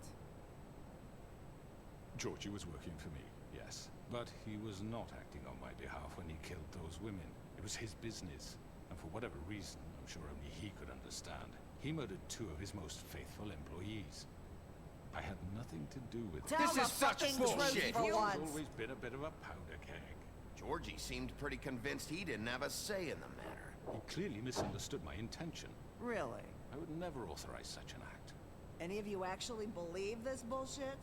Speaker 8: Georgie was working for me, yes. But he was not acting on my behalf when he killed those women. It was his business. And for whatever reason, I'm sure only he could understand, he murdered 2 of his most faithful employees. I had nothing to do with it.
Speaker 5: Tell
Speaker 14: This
Speaker 5: the
Speaker 14: is such
Speaker 5: fucking
Speaker 14: bullshit.
Speaker 5: truth for
Speaker 8: He's
Speaker 5: once.
Speaker 8: always been a bit of a powder keg.
Speaker 3: Georgie seemed pretty convinced he didn't have a say in the matter.
Speaker 8: He clearly misunderstood my intention.
Speaker 5: Really?
Speaker 8: I would never authorize such an act.
Speaker 5: Any of you actually believe this bullshit?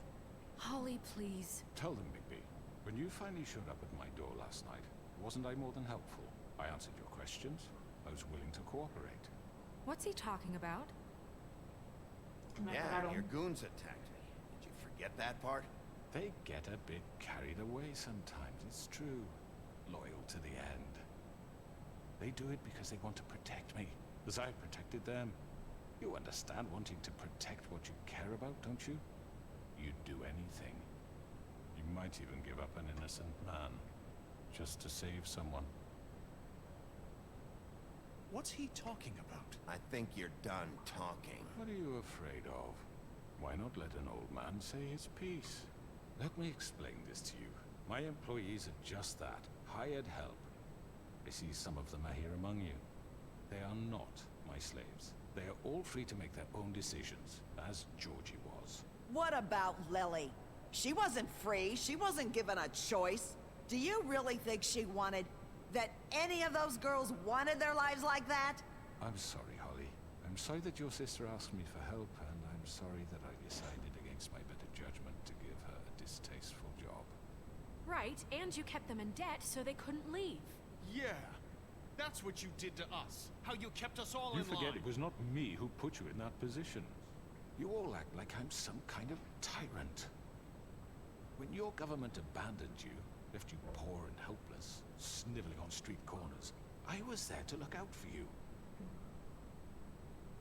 Speaker 4: Holly, please.
Speaker 8: Tell them, Bigby. When you finally showed up at my door last night, wasn't I more than helpful? I answered your questions. I was willing to cooperate.
Speaker 4: What's he talking about?
Speaker 1: Me
Speaker 3: Yeah,
Speaker 1: apagaron.
Speaker 3: your goons attacked me. Did you forget that part?
Speaker 8: They get a bit carried away sometimes, it's true. Loyal to the end. They do it because they want to protect me, as I protected them. You understand wanting to protect what you care about, don't you? You'd do anything. You might even give up an innocent man, just to save someone.
Speaker 13: What's he talking about?
Speaker 3: I think you're done talking.
Speaker 8: What are you afraid of? Why not let an old man say his piece? Let me explain this to you. My employees are just that, hired help. I see some of them are here among you. They are not my slaves. They are all free to make their own decisions, as Georgie was.
Speaker 5: What about Lily? She wasn't free. She wasn't given a choice. Do you really think she wanted... that any of those girls wanted their lives like that?
Speaker 8: I'm sorry, Holly. I'm sorry that your sister asked me for help, and I'm sorry that I decided against my better judgment to give her a distasteful job.
Speaker 4: Right, and you kept them in debt so they couldn't leave.
Speaker 13: Yeah. That's what you did to us. How you kept us all
Speaker 8: You
Speaker 13: in
Speaker 8: forget
Speaker 13: line.
Speaker 8: it was not me who put you in that position. You all act like I'm some kind of tyrant. When your government abandoned you, left you poor and helpless, sniveling on street corners, I was there to look out for you.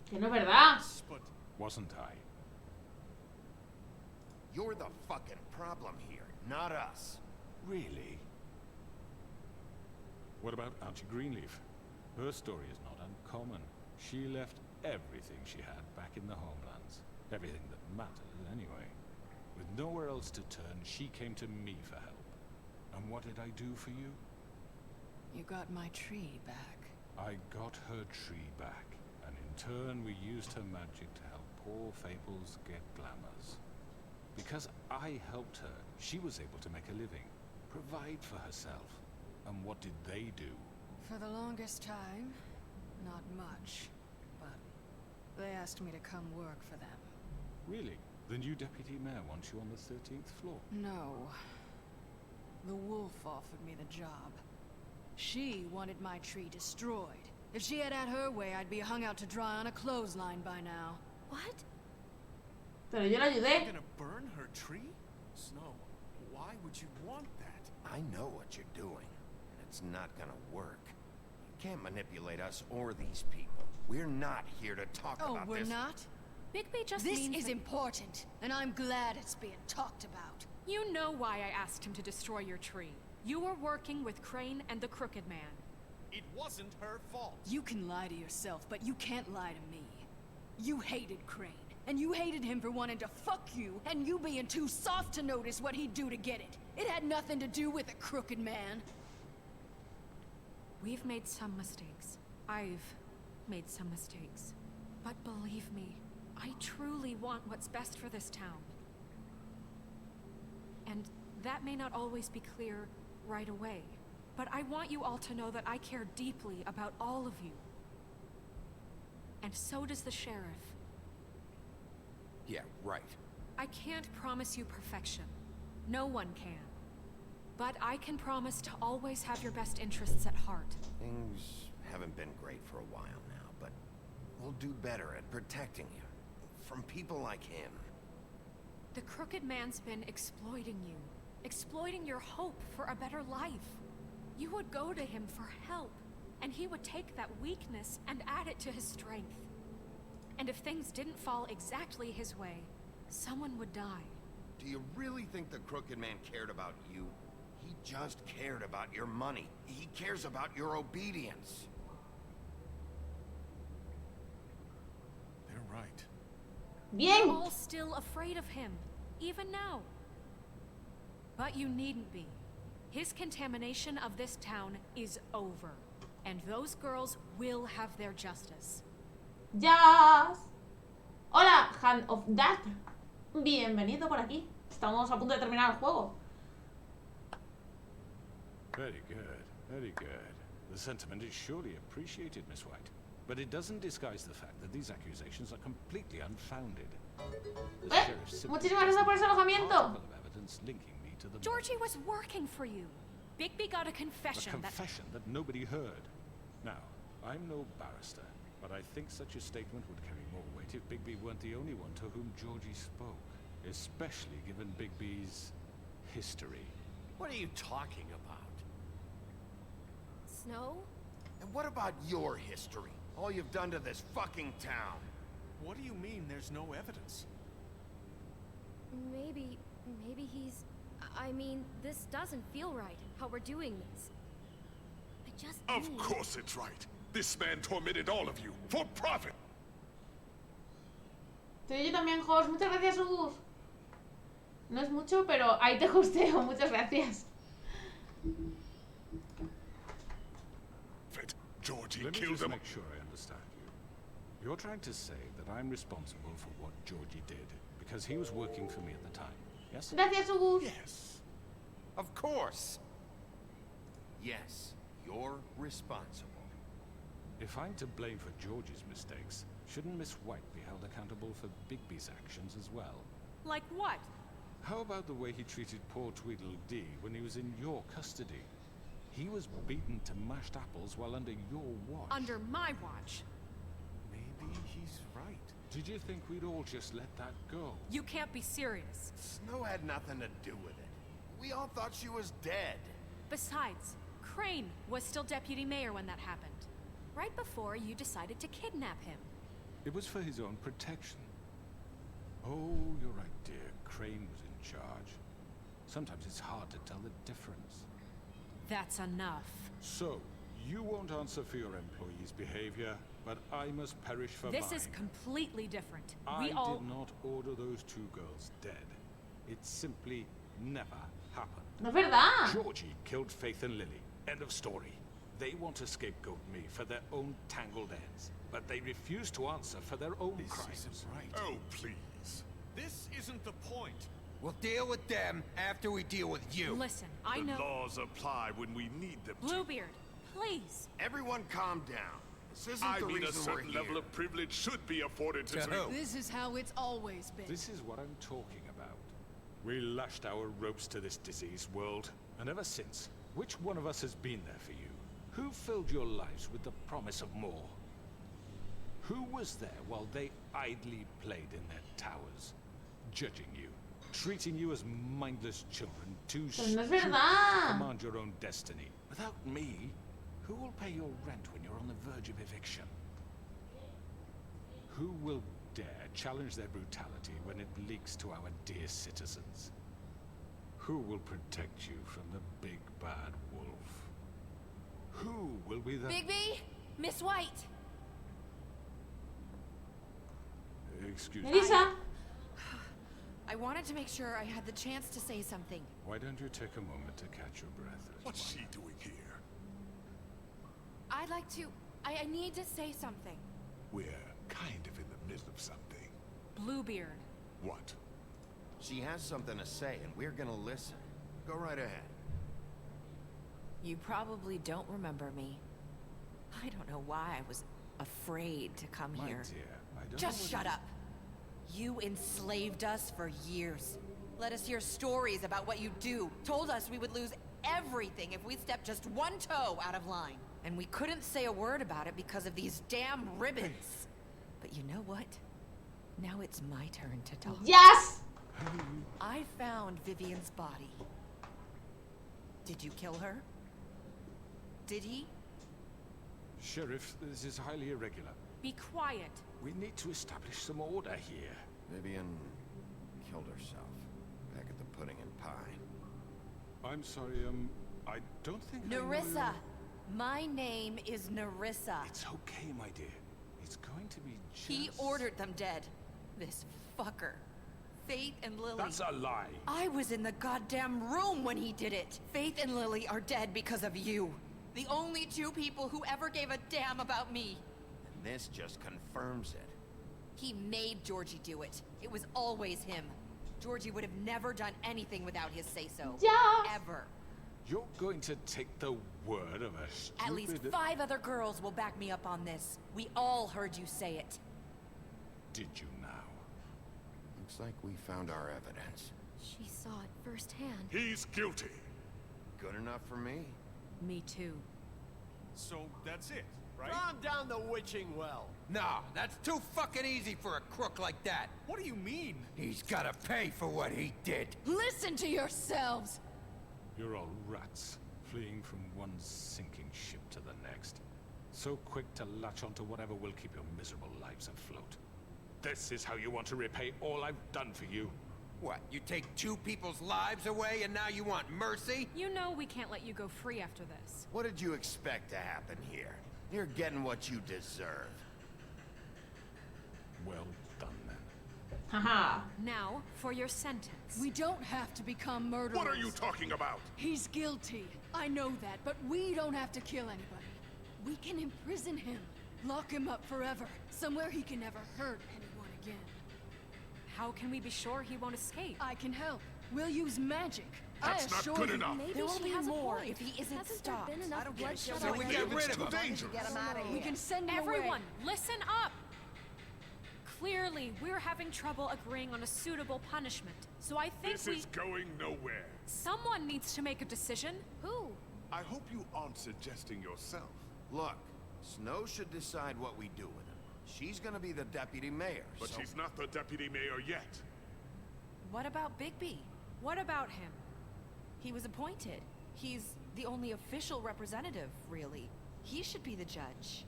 Speaker 1: Que no es verdad.
Speaker 13: But
Speaker 8: Wasn't I?
Speaker 3: You're the fucking problem here, not us.
Speaker 8: Really? What about Auntie Greenleaf? Her story is not uncommon. She left everything she had back in the homelands. Everything that mattered, anyway. With nowhere else to turn, she came to me for help. And what did I do for you?
Speaker 2: You got my tree back.
Speaker 8: I got her tree back, and in turn we used her magic to help poor Fables get glamours. Because I helped her, she was able to make a living, provide for herself. And what did they do?
Speaker 2: For the longest time, not much. But they asked me to come work for them.
Speaker 8: Really? The new deputy mayor wants you on the 13th floor?
Speaker 2: No. The wolf offered me the job. She wanted my tree destroyed. If she had her way, I'd be hung out to dry on a clothesline by now.
Speaker 11: What?
Speaker 1: Pero yo la ayudé.
Speaker 13: You're gonna burn her tree? Snow, why would you want that?
Speaker 3: I know what you're doing, and it's not gonna work. You can't manipulate us or these people. We're not here to talk about this.
Speaker 2: Oh, we're not?
Speaker 4: Bigby just
Speaker 2: This
Speaker 4: means
Speaker 2: is
Speaker 4: that...
Speaker 2: important, and I'm glad it's being talked about.
Speaker 4: You know why I asked him to destroy your tree. You were working with Crane and the Crooked Man.
Speaker 13: It wasn't her fault.
Speaker 2: You can lie to yourself, but you can't lie to me. You hated Crane, and you hated him for wanting to fuck you, and you being too soft to notice what he'd do to get it. It had nothing to do with the Crooked Man.
Speaker 4: We've made some mistakes. I've made some mistakes. But believe me, I truly want what's best for this town. And that may not always be clear right away, but I want you all to know that I care deeply about all of you. And so does the sheriff.
Speaker 3: Yeah, right.
Speaker 4: I can't promise you perfection. No one can. But I can promise to always have your best interests at heart.
Speaker 3: Things haven't been great for a while now, but we'll do better at protecting you from people like him.
Speaker 4: The Crooked Man's been exploiting you. Exploiting your hope for a better life. You would go to him for help, and he would take that weakness and add it to his strength. And if things didn't fall exactly his way, someone would die.
Speaker 3: Do you really think the Crooked Man cared about you? He just cared about your money. He cares about your obedience.
Speaker 13: They're right.
Speaker 1: Bien.
Speaker 4: We're all still afraid of him, even now. But you needn't be. His contamination of this town is over. And those girls will have their justice.
Speaker 1: Yes. Hola, Hand of Death. Bienvenido por aquí. Estamos a punto de terminar el juego.
Speaker 8: Very good, very good. The sentiment is surely appreciated, Miss White. But it doesn't disguise the fact that these accusations are completely unfounded. The sheriff simply
Speaker 1: Muchísimas gracias por ese alojamiento.
Speaker 8: article of evidence linking me to the
Speaker 4: Georgie was working for you. Bigby got a confession
Speaker 8: a confession that nobody heard. Now, I'm no barrister, but I think such a statement would carry more weight if Bigby weren't the only one to whom Georgie spoke, especially given Bigby's history.
Speaker 10: What are you talking about?
Speaker 16: Snow?
Speaker 3: And what about your history? All you've done to this fucking town.
Speaker 13: What do you mean there's no evidence?
Speaker 16: Maybe he's... I mean, this doesn't feel right, how we're doing this. I just
Speaker 15: Of
Speaker 16: need...
Speaker 15: course it's right. This man tormented all of you for profit.
Speaker 1: Te doy yo también, Jos. Muchas gracias, Gus. No es mucho, pero ahí te gusteo. Muchas gracias.
Speaker 15: Georgie
Speaker 8: Let me
Speaker 15: killed
Speaker 8: just
Speaker 15: them.
Speaker 8: make sure I understand you. You're trying to say that I'm responsible for what Georgie did because he was working for me at the time, yes?
Speaker 1: Gracias, Gus.
Speaker 3: Yes. Of course. Yes, you're responsible.
Speaker 8: If I'm to blame for Georgie's mistakes, shouldn't Miss White be held accountable for Bigby's actions as well?
Speaker 4: Like what?
Speaker 8: How about the way he treated poor Tweedledee when he was in your custody? He was beaten to mashed apples while under your watch.
Speaker 4: Under my watch.
Speaker 13: Maybe he's right.
Speaker 8: Did you think we'd all just let that go?
Speaker 4: You can't be serious.
Speaker 3: Snow had nothing to do with it. We all thought she was dead.
Speaker 4: Besides, Crane was still deputy mayor when that happened. Right before you decided to kidnap him.
Speaker 8: It was for his own protection. Oh, you're right, dear. Crane was in charge. Sometimes it's hard to tell the difference.
Speaker 4: That's enough.
Speaker 8: So, you won't answer for your employees' behavior, but I must perish for
Speaker 4: This
Speaker 8: mine.
Speaker 4: is completely different.
Speaker 8: I did not order those 2 girls dead. It simply never happened.
Speaker 1: No es verdad.
Speaker 8: Georgie killed Faith and Lily. End of story. They want to scapegoat me for their own tangled ends, but they refuse to answer for their own crimes.
Speaker 13: This isn't right.
Speaker 15: Oh, please.
Speaker 13: This isn't the point.
Speaker 14: We'll deal with them after we deal with you.
Speaker 4: Listen, I
Speaker 15: The
Speaker 4: know.
Speaker 15: laws apply when we need them to.
Speaker 4: Bluebeard, please.
Speaker 3: Everyone calm down. This isn't
Speaker 15: I
Speaker 3: the
Speaker 15: mean, a
Speaker 3: reason we're
Speaker 15: certain
Speaker 3: here.
Speaker 15: level of privilege should be afforded to
Speaker 14: To who?
Speaker 2: This is how it's always been.
Speaker 8: This is what I'm talking about. We lashed our ropes to this diseased world, and ever since, which one of us has been there for you? Who filled your lives with the promise of more? Who was there while they idly played in their towers, judging you, treating you as mindless children, too
Speaker 1: Pero no es
Speaker 8: stupid to
Speaker 1: verdad.
Speaker 8: command your own destiny? Without me, who will pay your rent when you're on the verge of eviction? Who will dare challenge their brutality when it leaks to our dear citizens? Who will protect you from the big bad wolf? Who will be the...
Speaker 4: Bigby, Miss White.
Speaker 8: Excuse me.
Speaker 1: Melissa.
Speaker 17: I wanted to make sure I had the chance to say something.
Speaker 8: Why don't you take a moment to catch your breath?
Speaker 15: What's she doing here?
Speaker 17: I'd like to... I need to say something.
Speaker 15: We're kind of in the middle of something.
Speaker 4: Bluebeard.
Speaker 15: What?
Speaker 3: She has something to say, and we're gonna listen. Go right ahead.
Speaker 17: You probably don't remember me. I don't know why I was afraid to come
Speaker 8: My
Speaker 17: here.
Speaker 8: dear, I don't
Speaker 17: Just
Speaker 8: know
Speaker 17: shut up. You enslaved us for years. Let us hear stories about what you do. Told us we would lose everything if we stepped just one toe out of line. And we couldn't say a word about it because of these damn ribbons. But you know what? Now it's my turn to talk.
Speaker 1: Yes!
Speaker 17: I found Vivian's body. Did you kill her? Did he?
Speaker 8: Sheriff, this is highly irregular.
Speaker 4: Be quiet.
Speaker 8: We need to establish some order here.
Speaker 3: Vivian killed herself back at the Pudding and Pie.
Speaker 8: I'm sorry, I don't think I
Speaker 17: Nerissa.
Speaker 8: know-
Speaker 17: My name is Nerissa.
Speaker 8: It's okay, my dear. It's going to be just...
Speaker 17: He ordered them dead. This fucker. Faith and Lily.
Speaker 8: That's a lie.
Speaker 17: I was in the goddamn room when he did it. Faith and Lily are dead because of you. The only 2 people who ever gave a damn about me.
Speaker 3: And this just confirms it.
Speaker 17: He made Georgie do it. It was always him. Georgie would have never done anything without his say-so.
Speaker 1: Yeah.
Speaker 17: Ever.
Speaker 8: You're going to take the word of a stupid...
Speaker 17: At least 5 other girls will back me up on this. We all heard you say it.
Speaker 8: Did you now?
Speaker 3: Looks like we found our evidence.
Speaker 16: She saw it firsthand.
Speaker 15: He's guilty.
Speaker 3: Good enough for me.
Speaker 4: Me too.
Speaker 13: So that's it, right?
Speaker 10: Calm down the witching well.
Speaker 14: No, that's too fucking easy for a crook like that.
Speaker 13: What do you mean?
Speaker 14: He's gotta pay for what he did.
Speaker 2: Listen to yourselves!
Speaker 8: You're all rats, fleeing from one sinking ship to the next. So quick to latch onto whatever will keep your miserable lives afloat. This is how you want to repay all I've done for you.
Speaker 14: What, you take 2 people's lives away and now you want mercy?
Speaker 4: You know we can't let you go free after this.
Speaker 3: What did you expect to happen here? You're getting what you deserve.
Speaker 8: Well done, then.
Speaker 1: Haha.
Speaker 4: Now, for your sentence.
Speaker 2: We don't have to become murderers.
Speaker 15: What are you talking about?
Speaker 2: He's guilty. I know that, but we don't have to kill anybody. We can imprison him. Lock him up forever. Somewhere he can never hurt anyone again.
Speaker 4: How can we be sure he won't escape?
Speaker 2: I can help. We'll use magic.
Speaker 15: That's not good enough.
Speaker 17: There will be more if he
Speaker 16: Hasn't
Speaker 17: isn't stopped.
Speaker 16: there been enough bloodshed
Speaker 14: So we
Speaker 16: already?
Speaker 14: get rid of
Speaker 15: It's
Speaker 14: him.
Speaker 15: too dangerous.
Speaker 5: Get him out of
Speaker 2: We
Speaker 5: here.
Speaker 2: can send him
Speaker 4: Everyone,
Speaker 2: away.
Speaker 4: listen up! Clearly, we're having trouble agreeing on a suitable punishment. So I think
Speaker 15: This is going nowhere.
Speaker 4: someone needs to make a decision.
Speaker 16: Who?
Speaker 15: I hope you aren't suggesting yourself.
Speaker 3: Look, Snow should decide what we do with him. She's gonna be the deputy mayor,
Speaker 15: But
Speaker 3: so...
Speaker 15: she's not the deputy mayor yet.
Speaker 17: What about Bigby?
Speaker 4: What about him?
Speaker 17: He was appointed. He's the only official representative, really. He should be the judge.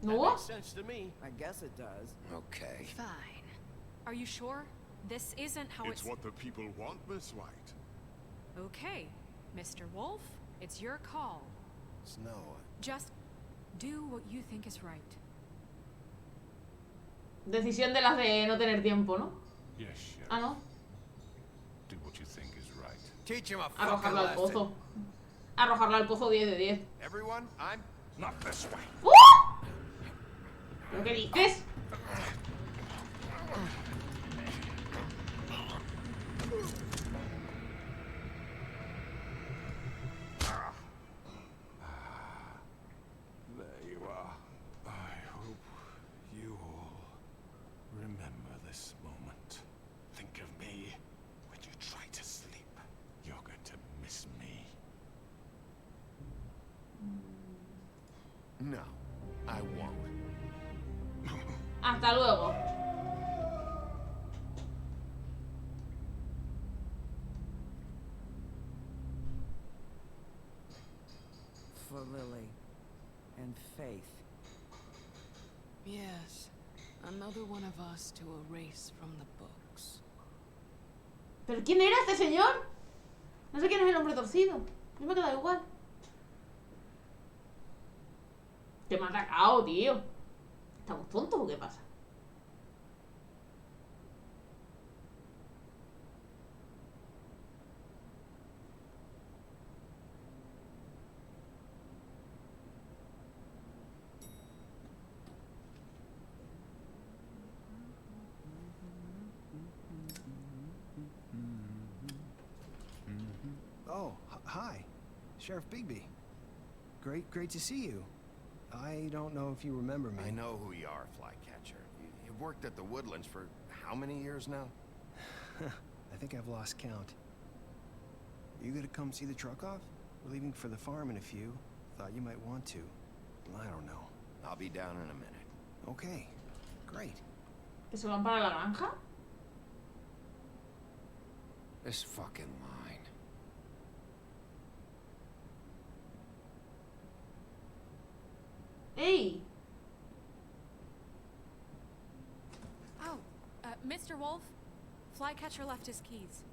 Speaker 10: That
Speaker 1: No?
Speaker 10: makes sense to me.
Speaker 5: I guess it does.
Speaker 3: Okay.
Speaker 4: Fine. Are you sure? This isn't how
Speaker 15: It's what the people want, Miss White.
Speaker 4: Okay, Mr. Wolf, it's your call.
Speaker 10: Snow.
Speaker 4: Just do what you think is right.
Speaker 1: Decisión de las de no tener tiempo, ¿no?
Speaker 8: Yes, Sheriff.
Speaker 1: Ah, no.
Speaker 8: Do what you think is right.
Speaker 14: Teach him a
Speaker 1: Arrojarlo
Speaker 14: fucking
Speaker 1: al
Speaker 14: lesson.
Speaker 1: pozo. Arrojarlo al pozo 10 de 10.
Speaker 3: Everyone, I'm
Speaker 8: not this way.
Speaker 1: ¿Pero qué dices?
Speaker 8: There you are. I hope you all remember this moment. Think of me when you try to sleep. You're going to miss me.
Speaker 3: No, I won't.
Speaker 1: Hasta luego.
Speaker 5: For Lily and Faith.
Speaker 18: Yes, another one of us to erase from the books.
Speaker 1: ¿Pero quién era este señor? No sé quién es el hombre torcido. Yo me he quedado igual. Te me ha atacado, tío. ¿Estamos tontos o qué pasa?
Speaker 10: Oh, hi. Sheriff Bigby. Great to see you. I don't know if you remember me.
Speaker 3: I know who you are, Flycatcher. You've worked at the Woodlands for how many years now?
Speaker 10: I think I've lost count. You gonna come see the truck off? We're leaving for the farm in a few. Thought you might want to. I don't know.
Speaker 3: I'll be down in a minute.
Speaker 10: Okay, great.
Speaker 1: ¿Que se van para la granja?
Speaker 14: This fucking line.
Speaker 1: ¡Ey!
Speaker 4: Oh, Mr. Wolf, Flycatcher left his keys.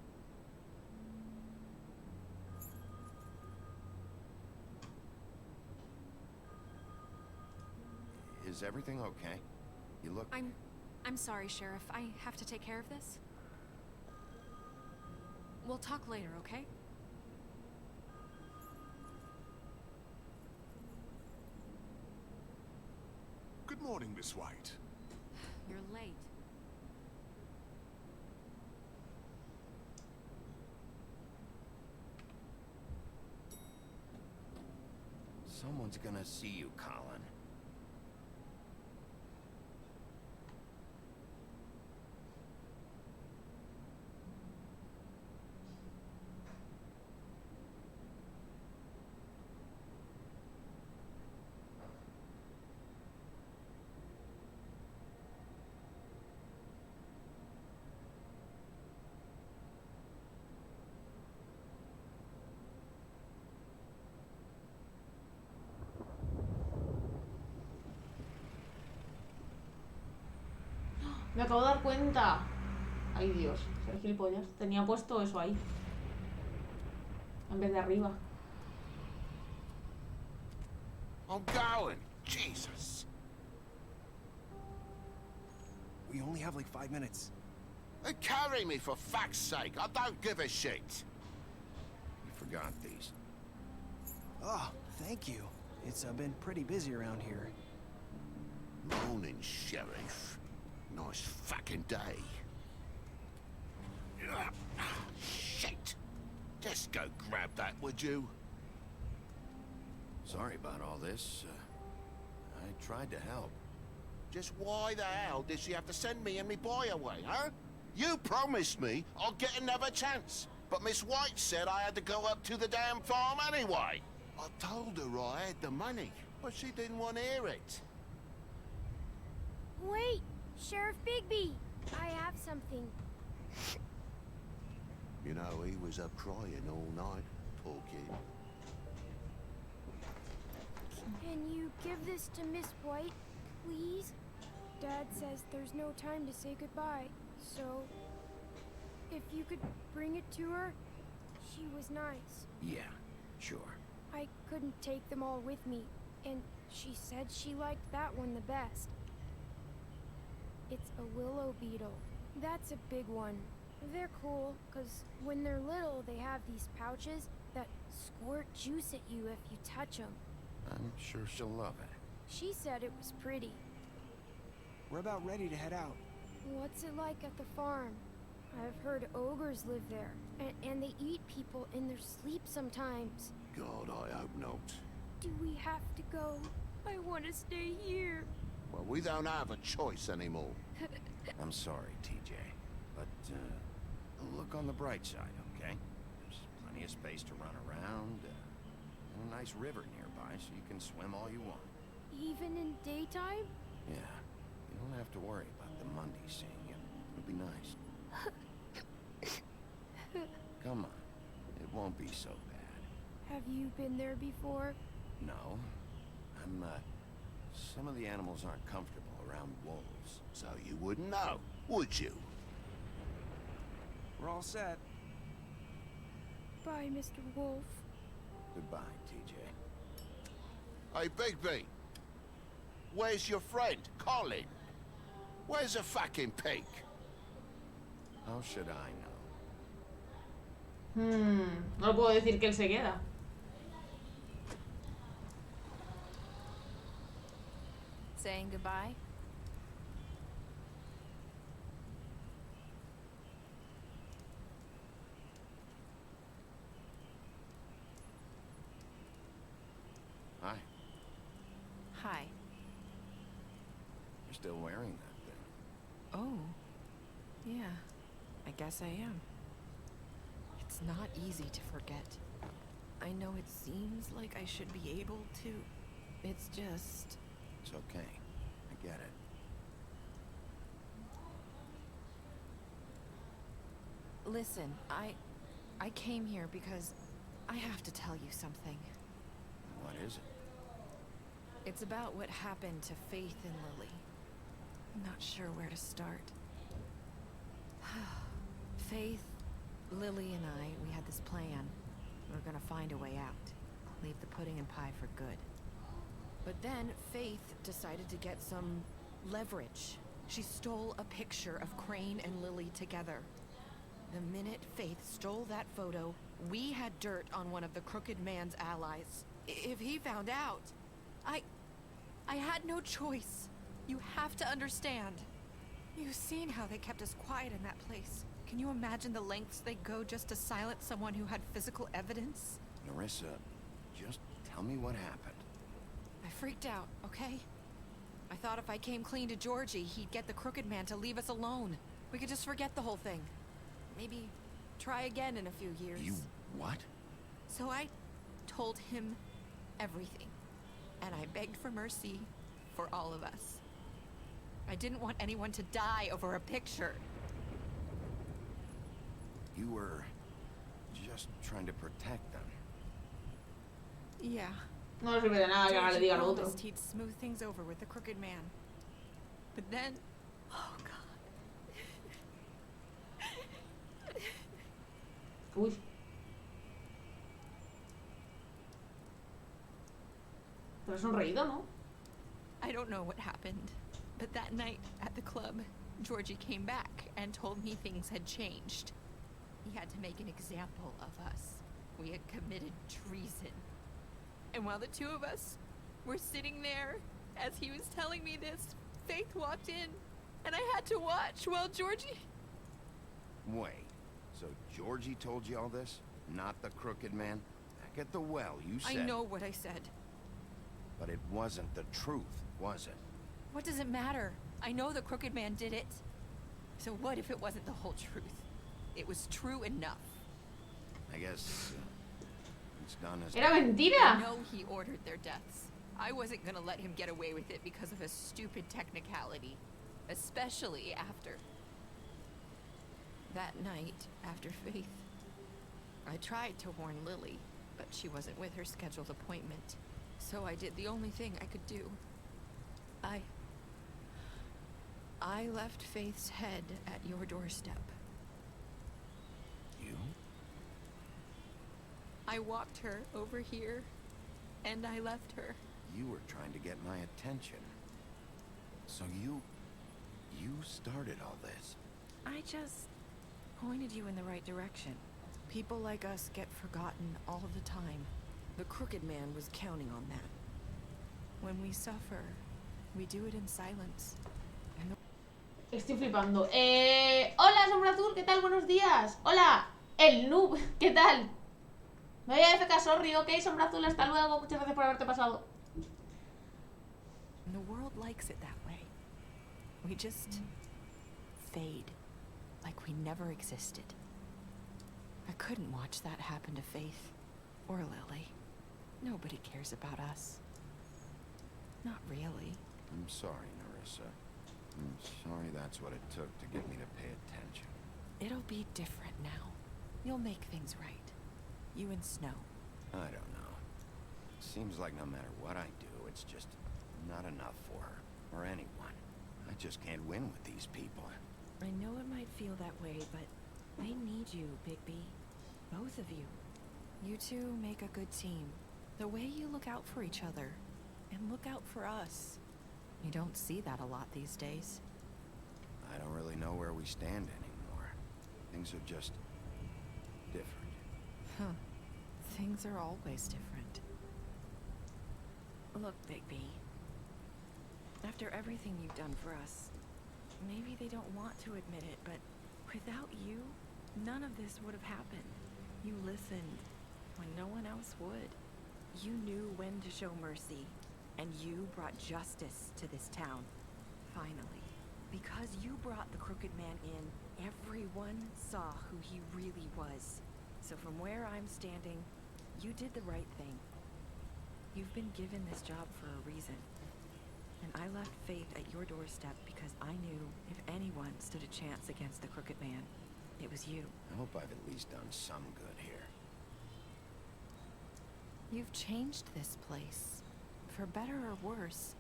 Speaker 3: Is everything okay? You look...
Speaker 4: I'm sorry, Sheriff. I have to take care of this. We'll talk later, okay?
Speaker 15: Good morning, Miss White.
Speaker 4: You're late.
Speaker 3: Someone's gonna see you, Colin.
Speaker 1: Me acabo de dar cuenta. Ay, Dios. Soy gilipollas. Tenía puesto eso ahí. En vez de arriba.
Speaker 3: I'm going. Jesus.
Speaker 10: We only have like 5 minutes.
Speaker 3: Carry me, for fuck's sake. I don't give a shit. You forgot these.
Speaker 10: Oh, thank you. It's been pretty busy around here.
Speaker 3: Morning, Sheriff. Nice fucking day. Shit. Just go grab that, would you? Sorry about all this. I tried to help. Just why the hell did she have to send me and me boy away, huh? You promised me I'd get another chance. But Miss White said I had to go up to the damn farm anyway. I told her I had the money, but she didn't want to hear it.
Speaker 16: Wait, Sheriff Bigby, I have something.
Speaker 3: You know, he was up crying all night, poor kid.
Speaker 16: Can you give this to Miss White, please? Dad says there's no time to say goodbye, so
Speaker 19: if you could bring it to her, she was nice.
Speaker 3: Yeah, sure.
Speaker 19: I couldn't take them all with me, and she said she liked that one the best. It's a willow beetle. That's a big one. They're cool, because when they're little, they have these pouches that squirt juice at you if you touch them.
Speaker 3: I'm sure she'll love it.
Speaker 19: She said it was pretty.
Speaker 10: We're about ready to head out.
Speaker 19: What's it like at the farm? I've heard ogres live there, and they eat people in their sleep sometimes.
Speaker 3: God, I hope not.
Speaker 19: Do we have to go? I want to stay here.
Speaker 3: Well, we don't have a choice anymore. I'm sorry, TJ, but look on the bright side, okay? There's plenty of space to run around, and a nice river nearby, so you can swim all you want.
Speaker 19: Even in daytime?
Speaker 3: Yeah, you don't have to worry about the Monday seeing you. It'll be nice. Come on, it won't be so bad.
Speaker 19: Have you been there before?
Speaker 3: No, some of the animals aren't comfortable around wolves, so you wouldn't know, would you?
Speaker 10: We're all set.
Speaker 19: Bye, Mr. Wolf.
Speaker 3: Goodbye, TJ. Hey, Bigby. Where's your friend, Colin? Where's the fucking pig? How should I know?
Speaker 1: No puedo decir que él se queda.
Speaker 4: Saying goodbye?
Speaker 3: Hi.
Speaker 17: Hi.
Speaker 3: You're still wearing that thing.
Speaker 17: Oh. Yeah. I guess I am. It's not easy to forget. I know it seems like I should be able to. It's just...
Speaker 3: It's okay. I get it.
Speaker 17: Listen, I came here because I have to tell you something.
Speaker 3: What is it?
Speaker 17: It's about what happened to Faith and Lily. I'm not sure where to start. Faith, Lily, and we had this plan. We were gonna find a way out. Leave the pudding and pie for good. But then Faith decided to get some leverage. She stole a picture of Crane and Lily together. The minute Faith stole that photo, we had dirt on one of the Crooked Man's allies. If he found out, I had no choice. You have to understand. You've seen how they kept us quiet in that place. Can you imagine the lengths they go just to silence someone who had physical evidence?
Speaker 3: Nerissa, just tell me what happened.
Speaker 17: I freaked out, okay? I thought if I came clean to Georgie, he'd get the Crooked Man to leave us alone. We could just forget the whole thing. Maybe try again in a few years.
Speaker 3: You what?
Speaker 17: So I told him everything. And I begged for mercy for all of us. I didn't want anyone to die over a picture.
Speaker 3: You were just trying to protect them.
Speaker 17: Yeah.
Speaker 1: No le sirve de nada que ahora le diga lo otro.
Speaker 17: Promised he'd smooth things over with the Crooked Man. But then... Oh, God.
Speaker 1: Uy. Pero es un reído, ¿no?
Speaker 17: I don't know what happened, but that night at the club, Georgie came back and told me things had changed. He had to make an example of us. We had committed treason. And while the two of us were sitting there, as he was telling me this, Faith walked in, and I had to watch while Georgie...
Speaker 3: Wait, so Georgie told you all this? Not the Crooked Man? Back at the well, you said...
Speaker 17: I know what I said.
Speaker 3: But it wasn't the truth, was it?
Speaker 17: What does it matter? I know the Crooked Man did it. So what if it wasn't the whole truth? It was true enough.
Speaker 3: I guess it's done as...
Speaker 1: Era mentira!
Speaker 17: I know he ordered their deaths. I wasn't gonna let him get away with it because of a stupid technicality. Especially after... That night, after Faith, I tried to warn Lily, but she wasn't with her scheduled appointment. So I did the only thing I could do. I left Faith's head at your doorstep.
Speaker 2: I walked her over here, and I left her.
Speaker 3: You were trying to get my attention. So you started all this.
Speaker 17: I just pointed you in the right direction. People like us get forgotten all the time. The Crooked Man was counting on that. When we suffer, we do it in silence.
Speaker 1: Estoy flipando. Hola, Sombra Azul, ¿qué tal? Buenos días. Hola, el noob, ¿qué tal? Me voy a FK, sorry, ok, Sombra Azul, hasta luego. Muchas gracias por haberte pasado.
Speaker 17: The world likes it that way. We just fade, like we never existed. I couldn't watch that happen to Faith or Lily. Nobody cares about us. Not really.
Speaker 3: I'm sorry, Nerissa. I'm sorry that's what it took to get me to pay attention.
Speaker 17: It'll be different now. You'll make things right. You and Snow.
Speaker 3: I don't know. Seems like no matter what I do, it's just not enough for her, or anyone. I just can't win with these people.
Speaker 17: I know it might feel that way, but they need you, Bigby. Both of you. You two make a good team. The way you look out for each other, and look out for us. You don't see that a lot these days.
Speaker 3: I don't really know where we stand anymore. Things are just different.
Speaker 17: Huh. Things are always different. Look, Bigby. After everything you've done for us, maybe they don't want to admit it, but without you, none of this would have happened. You listened when no one else would. You knew when to show mercy, and you brought justice to this town. Finally. Because you brought the Crooked Man in, everyone saw who he really was. So from where I'm standing, you did the right thing. You've been given this job for a reason. And I left Faith at your doorstep because I knew if anyone stood a chance against the Crooked Man, it was you.
Speaker 3: I hope I've at least done some good here.
Speaker 17: You've changed this place. For better or worse,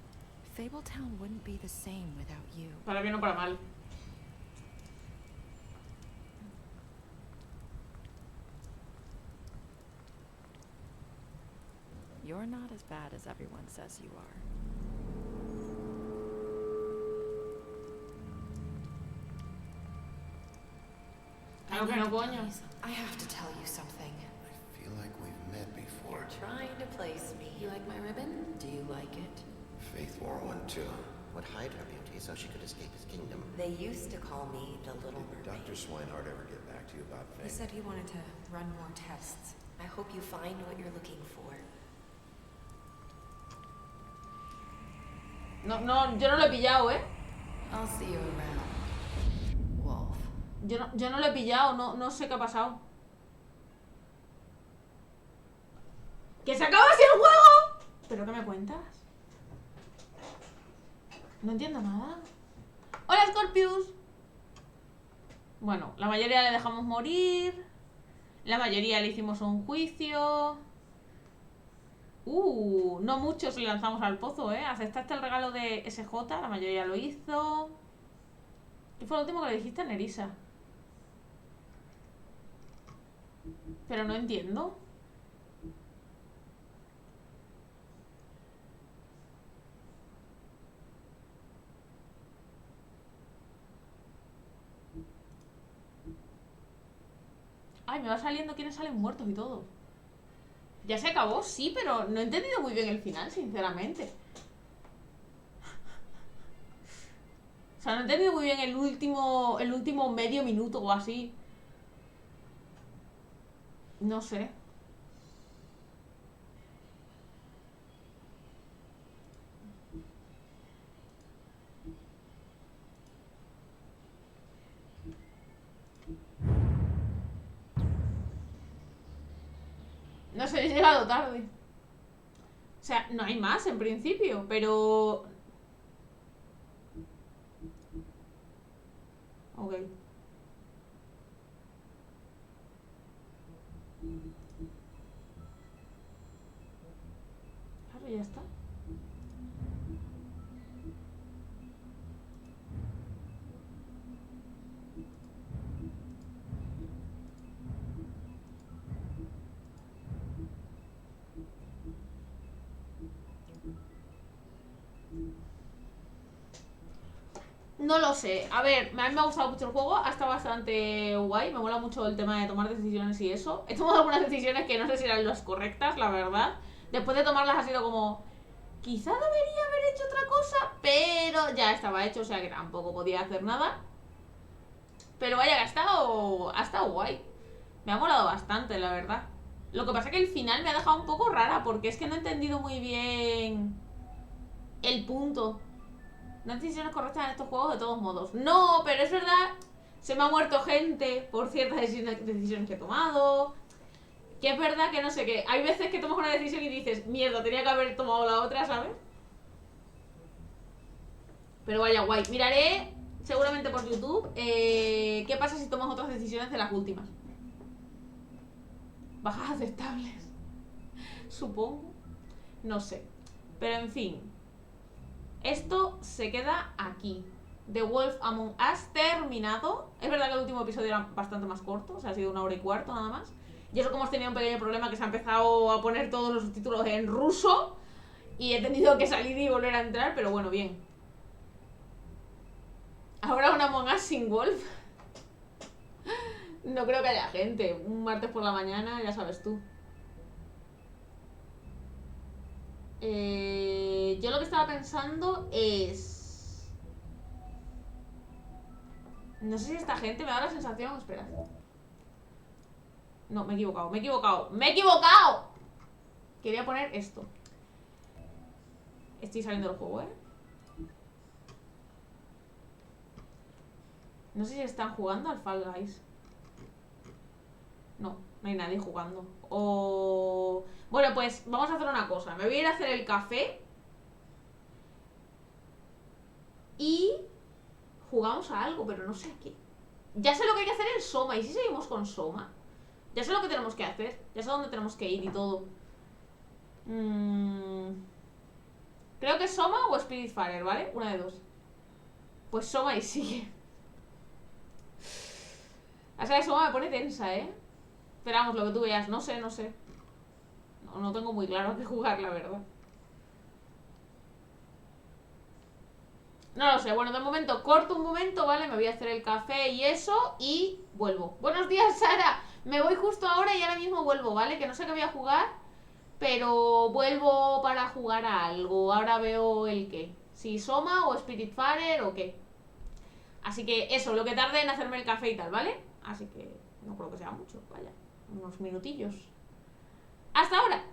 Speaker 17: Fabletown wouldn't be the same without you.
Speaker 1: Para bien o para mal.
Speaker 17: You're not as bad as everyone says you are.
Speaker 1: Claro que no, coño.
Speaker 17: I have to tell you something.
Speaker 3: I feel like we've met before.
Speaker 17: You're trying to place me. You like my ribbon? Do you like it?
Speaker 3: Faith wore one too.
Speaker 20: Would hide her beauty so she could escape his kingdom.
Speaker 17: They used to call me the Little Mermaid.
Speaker 3: Dr. Swinehart ever get back to you about
Speaker 17: He
Speaker 3: Faith?
Speaker 17: said he wanted to run more tests. I hope you find what you're looking for.
Speaker 1: No, yo no lo he pillado, ¿eh?
Speaker 17: I'll see you around, Wolf.
Speaker 1: Yo no lo he pillado, no sé qué ha pasado. ¡Que se acaba así el juego! ¿Pero qué me cuentas? No entiendo nada. ¡Hola, Scorpius! Bueno, la mayoría le dejamos morir. La mayoría le hicimos un juicio. No muchos le lanzamos al pozo, ¿eh? Aceptaste el regalo de SJ, la mayoría lo hizo. ¿Qué fue lo último que le dijiste a Nerissa? Pero no entiendo. Ay, me va saliendo quiénes salen muertos y todo. Ya se acabó, sí, pero no he entendido muy bien el final, sinceramente. O sea, no he entendido muy bien el último medio minuto o así. No sé. No sé, he llegado tarde. O sea, no hay más en principio, pero... Ok. Claro, ya está. No lo sé. A ver, a mí me ha gustado mucho el juego. Ha estado bastante guay. Me mola mucho el tema de tomar decisiones y eso. He tomado algunas decisiones que no sé si eran las correctas, la verdad. Después de tomarlas ha sido como... Quizá debería haber hecho otra cosa, pero ya estaba hecho, o sea que tampoco podía hacer nada. Pero vaya, que ha estado guay. Me ha molado bastante, la verdad. Lo que pasa es que el final me ha dejado un poco rara, porque es que no he entendido muy bien el punto. No hay decisiones correctas en estos juegos de todos modos. No, pero es verdad, se me ha muerto gente por ciertas decisiones que he tomado. Que es verdad que no sé qué. Hay veces que tomas una decisión y dices, mierda, tenía que haber tomado la otra, ¿sabes? Pero vaya, guay. Miraré seguramente por YouTube qué pasa si tomas otras decisiones de las últimas. Bajas aceptables. Supongo. No sé. Pero en fin. Esto se queda aquí. The Wolf Among Us terminado. Es verdad que el último episodio era bastante más corto. O sea, ha sido 1 hora y cuarto nada más. Y eso como hemos tenido un pequeño problema, que se ha empezado a poner todos los subtítulos en ruso. Y he tenido que salir y volver a entrar. Pero bueno, bien. Ahora un Among Us sin Wolf. No creo que haya gente. Un martes por la mañana, ya sabes tú. Yo lo que estaba pensando es... No sé si esta gente me da la sensación... Espera. No, me he equivocado, me he equivocado. ¡Me he equivocado! Quería poner esto. Estoy saliendo del juego, ¿eh? No sé si están jugando al Fall Guys. No, no hay nadie jugando. O... Bueno, pues vamos a hacer una cosa. Me voy a ir a hacer el café. Y... jugamos a algo, pero no sé qué. Ya sé lo que hay que hacer en Soma. ¿Y si seguimos con Soma? Ya sé lo que tenemos que hacer. Ya sé dónde tenemos que ir y todo. Creo que Soma o Spiritfarer, ¿vale? Una de dos. Pues Soma y sigue. O sea, Soma me pone tensa, ¿eh? Esperamos lo que tú veas. No sé, no sé. No tengo muy claro a qué jugar, la verdad. No lo sé. Bueno, de momento corto un momento, ¿vale? Me voy a hacer el café y eso. Y vuelvo. Buenos días, Sara. Me voy justo ahora y ahora mismo vuelvo, ¿vale? Que no sé qué voy a jugar, pero vuelvo para jugar a algo. Ahora veo el qué. Si Soma o Spiritfarer o qué. Así que eso, lo que tarde en hacerme el café y tal, ¿vale? Así que no creo que sea mucho, vaya. Unos minutillos. ¡Hasta ahora!